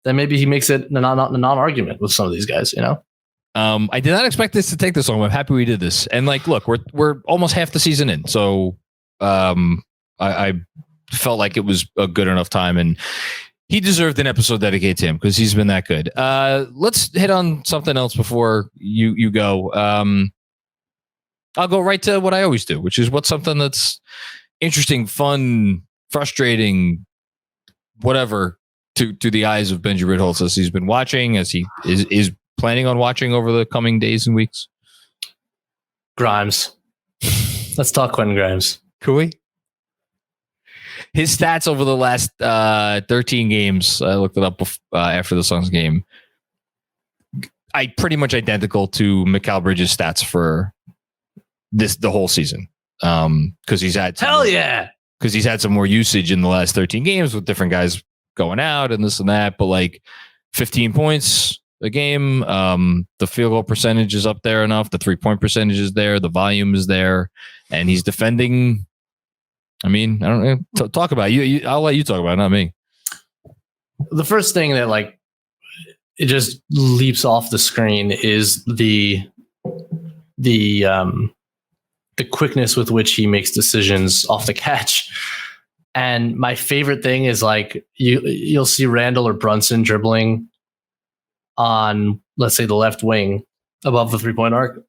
then maybe he makes it a non-argument with some of these guys, I did not expect this to take this long. I'm happy we did this. And like, look, we're almost half the season in. So I felt like it was a good enough time, and he deserved an episode dedicated to him because he's been that good. Let's hit on something else before you go. I'll go right to what I always do, which is what's something that's interesting, fun, frustrating, whatever to the eyes of Benjy Ritholtz as he's been watching, as he is planning on watching over the coming days and weeks. Grimes. Let's talk Quentin Grimes. Could we? His stats over the last 13 games, I looked it up after the Suns game, pretty much identical to Mikal Bridges' stats for the whole season. Because he's had because he's had some more usage in the last 13 games with different guys going out and this and that. But like 15 points a game, the field goal percentage is up there enough. The 3-point percentage is there. The volume is there, and he's defending. I mean, I don't know. Talk about it. I'll let you talk about it, not me. The first thing that like it just leaps off the screen is the quickness with which he makes decisions off the catch. And my favorite thing is like you'll see Randle or Brunson dribbling on, let's say, the left wing above the 3-point arc.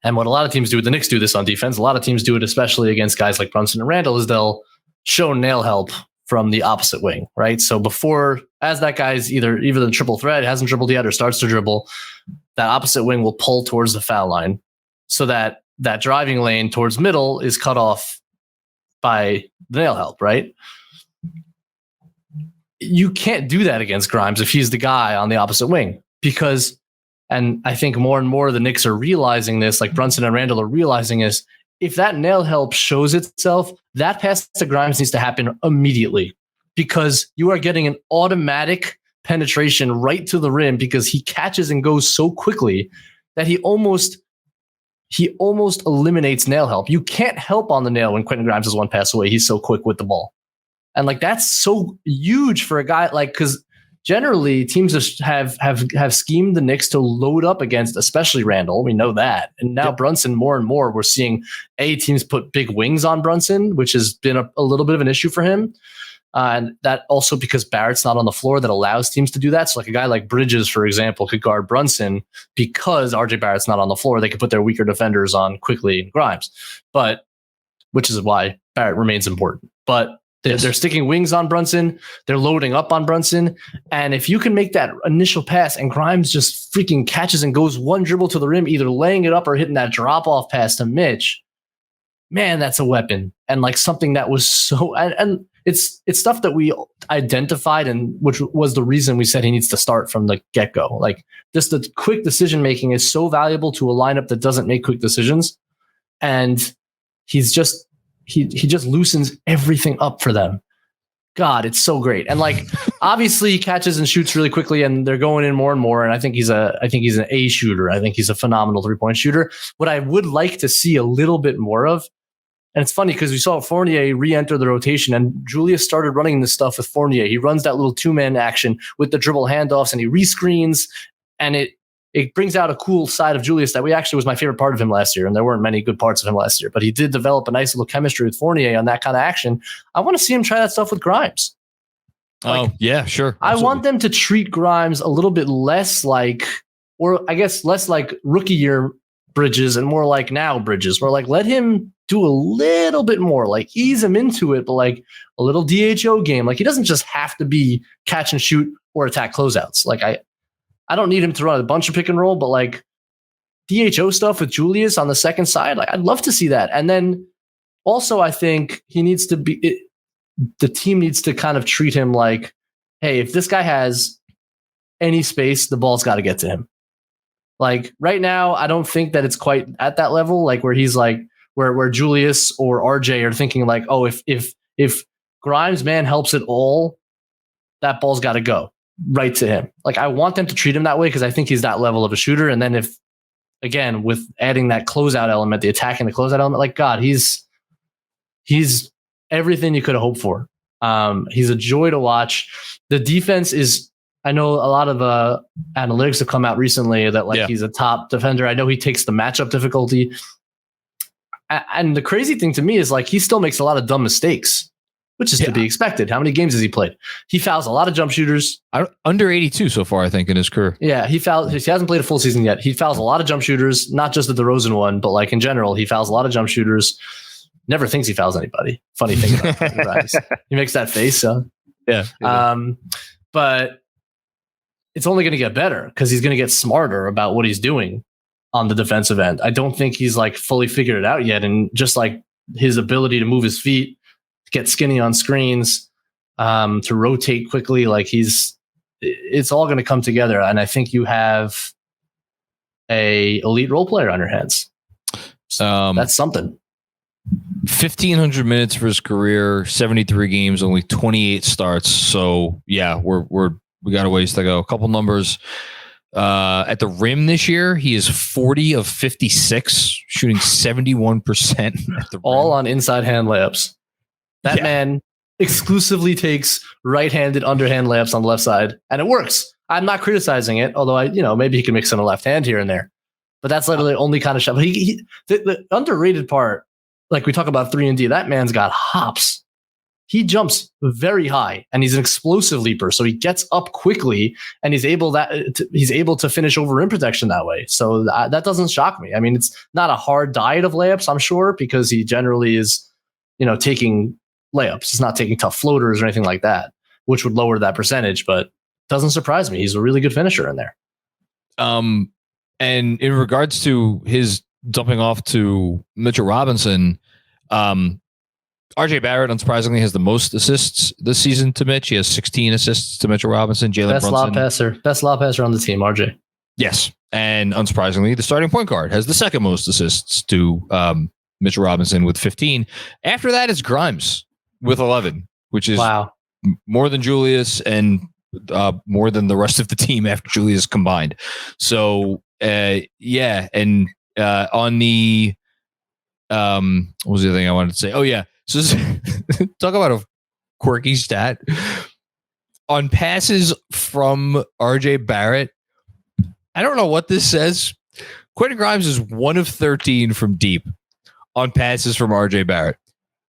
And what a lot of teams do, the Knicks do this on defense, a lot of teams do it, especially against guys like Brunson and Randle, is they'll show nail help from the opposite wing, right? So before, as that guy's either the triple threat, hasn't dribbled yet or starts to dribble, that opposite wing will pull towards the foul line so that driving lane towards middle is cut off by the nail help, right? You can't do that against Grimes if he's the guy on the opposite wing because, and I think more and more the Knicks are realizing this, like Brunson and Randle are realizing is if that nail help shows itself, that pass to Grimes needs to happen immediately because you are getting an automatic penetration right to the rim because he catches and goes so quickly that he almost eliminates nail help. You can't help on the nail when Quentin Grimes is one pass away. He's so quick with the ball. And like, that's so huge for a guy like, cause generally teams just have schemed the Knicks to load up against, especially Randle. We know that. And now Brunson, more and more, we're seeing teams put big wings on Brunson, which has been a little bit of an issue for him. And that also because Barrett's not on the floor that allows teams to do that. So like a guy like Bridges, for example, could guard Brunson because RJ Barrett's not on the floor. They could put their weaker defenders on quickly and Grimes, which is why Barrett remains important. But they're sticking wings on Brunson. They're loading up on Brunson. And if you can make that initial pass and Grimes just freaking catches and goes one dribble to the rim, either laying it up or hitting that drop off pass to Mitch, man, that's a weapon. And like something that was so, and it's stuff that we identified and which was the reason we said he needs to start from the get-go. Like just the quick decision making is so valuable to a lineup that doesn't make quick decisions. And he's just, he just loosens everything up for them. God, it's so great. And like, obviously he catches and shoots really quickly and they're going in more and more. And I think he's an A shooter. I think he's a phenomenal 3-point shooter. What I would like to see a little bit more of, and it's funny because we saw Fournier re-enter the rotation and Julius started running this stuff with Fournier. He runs that little 2-man action with the dribble handoffs and he rescreens, and it brings out a cool side of Julius that was my favorite part of him last year. And there weren't many good parts of him last year, but he did develop a nice little chemistry with Fournier on that kind of action. I want to see him try that stuff with Grimes. Like, oh yeah, sure. Absolutely. I want them to treat Grimes a little bit less like, or I guess less like rookie year Bridges and more like now Bridges, where like, let him do a little bit more, like ease him into it, but like a little DHO game. Like he doesn't just have to be catch and shoot or attack closeouts. Like I don't need him to run a bunch of pick and roll, but like DHO stuff with Julius on the second side, like I'd love to see that. And then also I think he needs to be, the team needs to kind of treat him like, hey, if this guy has any space, the ball's got to get to him. Like right now, I don't think that it's quite at that level, like where he's like, where Julius or RJ are thinking like, oh, if Grimes, man, helps it all. That ball's got to go right to him. Like, I want them to treat him that way because I think he's that level of a shooter. And then if, again, with adding that closeout element, the attacking the closeout element, like, God, he's everything you could have hoped for. He's a joy to watch. The defense is, I know a lot of analytics have come out recently that he's a top defender. I know he takes the matchup difficulty. And the crazy thing to me is like, he still makes a lot of dumb mistakes, which is to be expected. How many games has he played? He fouls a lot of jump shooters. Under 82 so far, I think, in his career. Yeah, he hasn't played a full season yet. He fouls a lot of jump shooters, not just the DeRozan one, but like in general, he fouls a lot of jump shooters. Never thinks he fouls anybody. Funny thing about him. He makes that face. So. Yeah. But it's only going to get better because he's going to get smarter about what he's doing on the defensive end. I don't think he's like fully figured it out yet. And just like his ability to move his feet, get skinny on screens, to rotate quickly, like it's all going to come together. And I think you have a elite role player on your hands. So that's something. 1,500 minutes for his career, 73 games, only 28 starts. So yeah, we got a ways to go. A couple numbers. At the rim this year, he is 40 of 56, shooting 71% at the rim. All on inside hand layups. That man exclusively takes right-handed underhand layups on the left side, and it works. I'm not criticizing it, although maybe he can mix in a left hand here and there. But that's literally the only kind of shot. But the underrated part, like we talk about 3-and-D, that man's got hops. He jumps very high, and he's an explosive leaper. So he gets up quickly, and he's able to finish over rim protection that way. So that doesn't shock me. I mean, it's not a hard diet of layups, I'm sure, because he generally is, taking layups. He's not taking tough floaters or anything like that, which would lower that percentage. But it doesn't surprise me. He's a really good finisher in there. And in regards to his dumping off to Mitchell Robinson, RJ Barrett, unsurprisingly, has the most assists this season to Mitch. He has 16 assists to Mitchell Robinson. Jalen Brunson. Best lob passer on the team, RJ. Yes. And unsurprisingly, the starting point guard has the second most assists to Mitchell Robinson with 15. After that is Grimes with 11, which is more than Julius and more than the rest of the team after Julius combined. So, And on the, what was the other thing I wanted to say? Oh yeah. So talk about a quirky stat on passes from RJ Barrett. I don't know what this says. Quentin Grimes is 1 of 13 from deep on passes from RJ Barrett.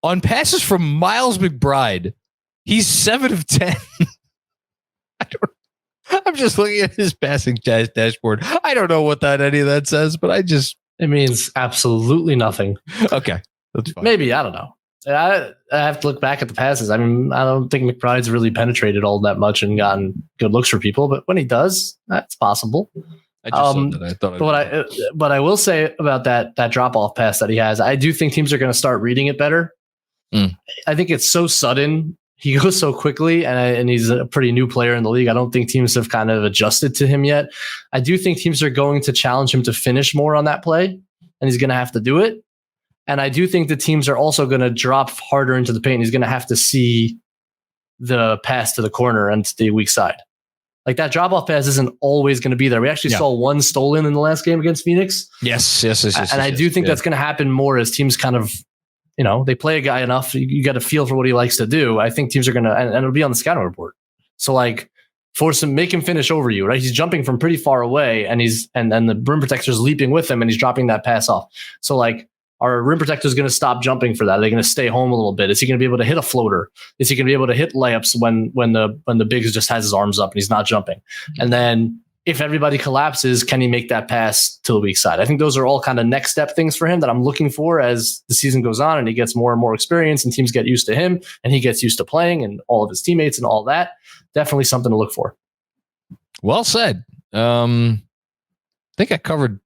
On passes from Miles McBride, he's 7 of 10. I'm just looking at his passing dashboard. I don't know what any of that says, but it means absolutely nothing. Okay. That's fine. Maybe, I don't know. I have to look back at the passes. I mean, I don't think McBride's really penetrated all that much and gotten good looks for people, but when he does, that's possible. I just said that. I thought but I will say about that drop-off pass that he has, I do think teams are going to start reading it better. I think it's so sudden. He goes so quickly, and he's a pretty new player in the league. I don't think teams have kind of adjusted to him yet. I do think teams are going to challenge him to finish more on that play, and he's going to have to do it. And I do think the teams are also going to drop harder into the paint. He's going to have to see the pass to the corner and to the weak side. Like that drop-off pass isn't always going to be there. We actually saw one stolen in the last game against Phoenix. Yes. And I do think that's going to happen more as teams kind of, they play a guy enough. You got to feel for what he likes to do. I think teams are going to, and it'll be on the scouting report. So like force him, make him finish over you, right? He's jumping from pretty far away and and the rim protector's leaping with him and he's dropping that pass off. So like, our rim protector is going to stop jumping for that. Are they going to stay home a little bit? Is he going to be able to hit a floater? Is he going to be able to hit layups when the big just has his arms up and he's not jumping? And then if everybody collapses, can he make that pass to the weak side? I think those are all kind of next step things for him that I'm looking for as the season goes on and he gets more and more experience and teams get used to him and he gets used to playing and all of his teammates and all that. Definitely something to look for. Well said. I think we covered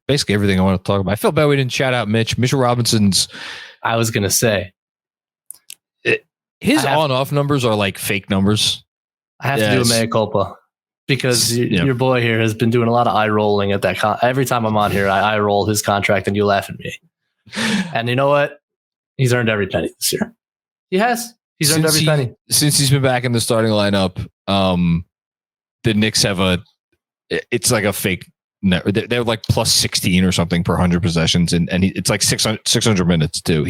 basically everything I want to talk about. I feel bad we didn't shout out Mitchell Robinson's. I was going to say. His on-off numbers are like fake numbers. I have to do a mea culpa because your boy here has been doing a lot of eye rolling at that. Every time I'm on here, I eye roll his contract and you laugh at me. And you know what? He's earned every penny this year. He has. He's earned every penny. Since he's been back in the starting lineup, the Knicks have it's like a fake. They're like plus 16 or something per 100 possessions, and it's like 600 minutes too.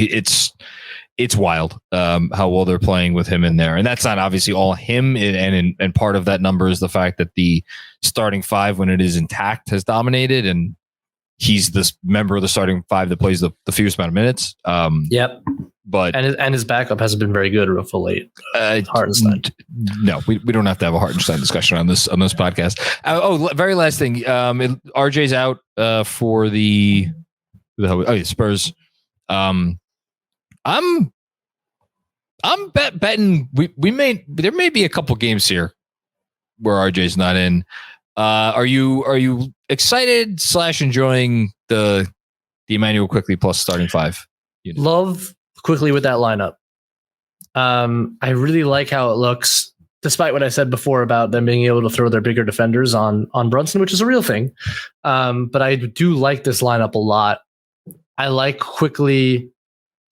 It's wild how well they're playing with him in there, and that's not obviously all him. And part of that number is the fact that the starting five, when it is intact, has dominated, and he's this member of the starting five that plays the fewest amount of minutes. Yep. But his backup hasn't been very good of late. Hartenstein. No, we don't have to have a Hartenstein discussion on this podcast. Very last thing. RJ's out for the Spurs. I'm betting there may be a couple games here where RJ's not in. Are you excited / enjoying the Emmanuel Quickley plus starting five unit? Love Quickly with that lineup. I really like how it looks, despite what I said before about them being able to throw their bigger defenders on Brunson, which is a real thing. But I do like this lineup a lot. I like Quickly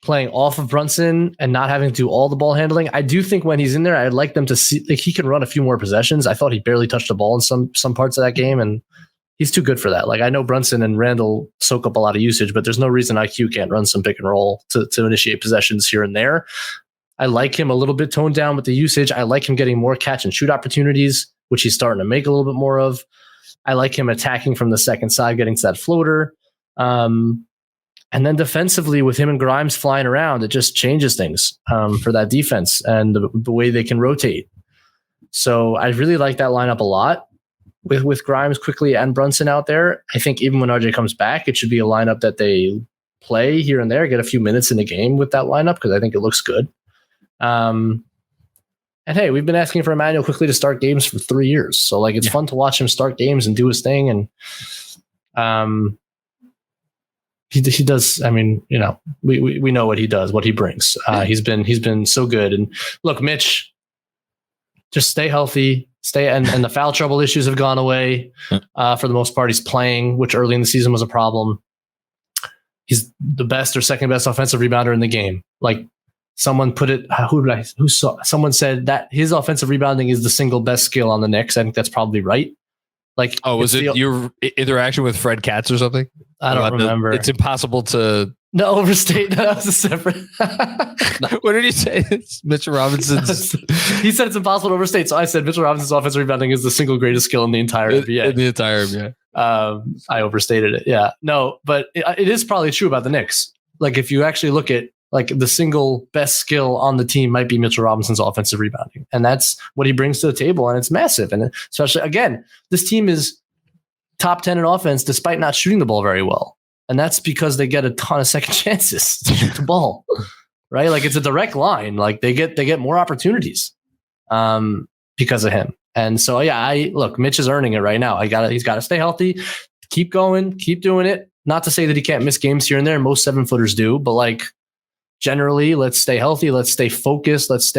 playing off of Brunson and not having to do all the ball handling. I do think when he's in there, I'd like them to see like he can run a few more possessions. I thought he barely touched the ball in some parts of that game, and he's too good for that. Like I know Brunson and Randle soak up a lot of usage, but there's no reason IQ can't run some pick and roll to initiate possessions here and there. I like him a little bit toned down with the usage. I like him getting more catch and shoot opportunities, which he's starting to make a little bit more of. I like him attacking from the second side, getting to that floater. And then defensively with him and Grimes flying around, it just changes things for that defense and the way they can rotate. So I really like that lineup a lot. With Grimes, Quickly, and Brunson out there, I think even when RJ comes back, it should be a lineup that they play here and there, get a few minutes in the game with that lineup because I think it looks good. And hey, we've been asking for Emmanuel Quickly to start games for 3 years, so like it's fun to watch him start games and do his thing. And he does. I mean, you know, we know what he does, what he brings. He's been so good. And look, Mitch, just stay healthy. And the foul trouble issues have gone away for the most part. He's playing, which early in the season was a problem. He's the best or second best offensive rebounder in the game. Like someone put it, someone said that his offensive rebounding is the single best skill on the Knicks. I think that's probably right. Like, was it your interaction with Fred Katz or something? I don't remember. It's impossible to. No, overstate. That was a separate. What did he say? It's Mitchell Robinson's. He said it's impossible to overstate. So I said Mitchell Robinson's offensive rebounding is the single greatest skill in the entire NBA. In the entire NBA. I overstated it. Yeah. No, but it is probably true about the Knicks. Like if you actually look at like the single best skill on the team might be Mitchell Robinson's offensive rebounding. And that's what he brings to the table. And it's massive. And especially, again, this team is top 10 in offense despite not shooting the ball very well. And that's because they get a ton of second chances to shoot the ball, right? Like it's a direct line. Like they get more opportunities because of him. And so, yeah, look, Mitch is earning it right now. He's got to stay healthy, keep going, keep doing it. Not to say that he can't miss games here and there. Most 7-footers do, but like generally, let's stay healthy. Let's stay focused. Let's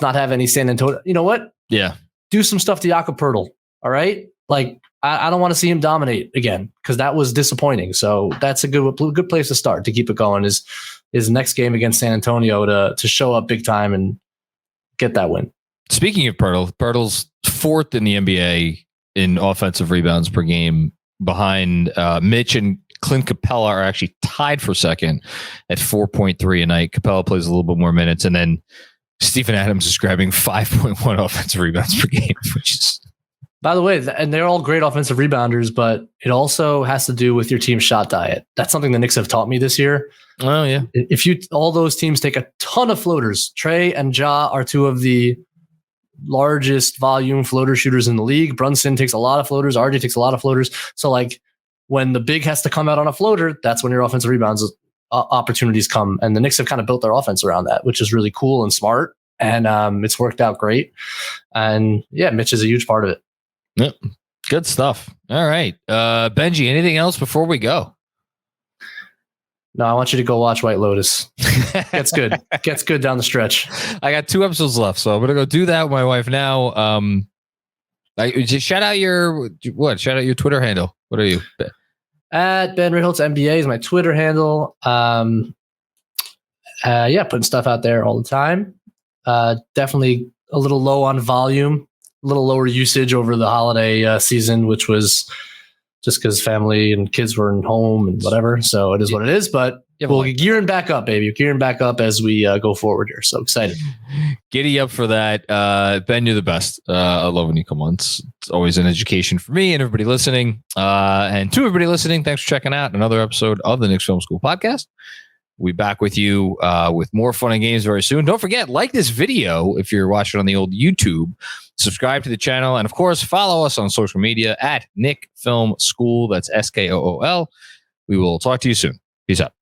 not have any San Antonio. You know what? Yeah. Do some stuff to Jakob Poeltl. All right. Like, I don't want to see him dominate again because that was disappointing. So that's a good place to start to keep it going is next game against San Antonio to show up big time and get that win. Speaking of Poeltl's fourth in the NBA in offensive rebounds per game behind Mitch and Clint Capella are actually tied for second at 4.3 a night. Capella plays a little bit more minutes, and then Stephen Adams is grabbing 5.1 offensive rebounds per game, which is. By the way, and they're all great offensive rebounders, but it also has to do with your team's shot diet. That's something the Knicks have taught me this year. Oh, yeah. If all those teams take a ton of floaters, Trey and Ja are two of the largest volume floater shooters in the league. Brunson takes a lot of floaters. RJ takes a lot of floaters. So, like, when the big has to come out on a floater, that's when your offensive rebounds opportunities come. And the Knicks have kind of built their offense around that, which is really cool and smart. And it's worked out great. And, yeah, Mitch is a huge part of it. Yep. Good stuff. All right. Benjy, anything else before we go? No, I want you to go watch White Lotus. Gets good. Gets good down the stretch. I got 2 episodes left, so I'm going to go do that with my wife now. Just shout out your Twitter handle. What are you? At Ben Ritholtz NBA is my Twitter handle. Putting stuff out there all the time. Definitely a little low on volume, a little lower usage over the holiday season, which was just because family and kids were in home and whatever. So it is what it is, but we'll gearing back up, baby. Gearing back up as we go forward here. So excited. Giddy up for that. Ben, you're the best. I love when you come on. It's always an education for me and everybody listening. And to everybody listening, thanks for checking out another episode of the Knicks Film School Podcast. We'll be back with you with more fun and games very soon. Don't forget, like this video if you're watching on the old YouTube. Subscribe to the channel. And, of course, follow us on social media at Knick Film School. That's SKOOL. We will talk to you soon. Peace out.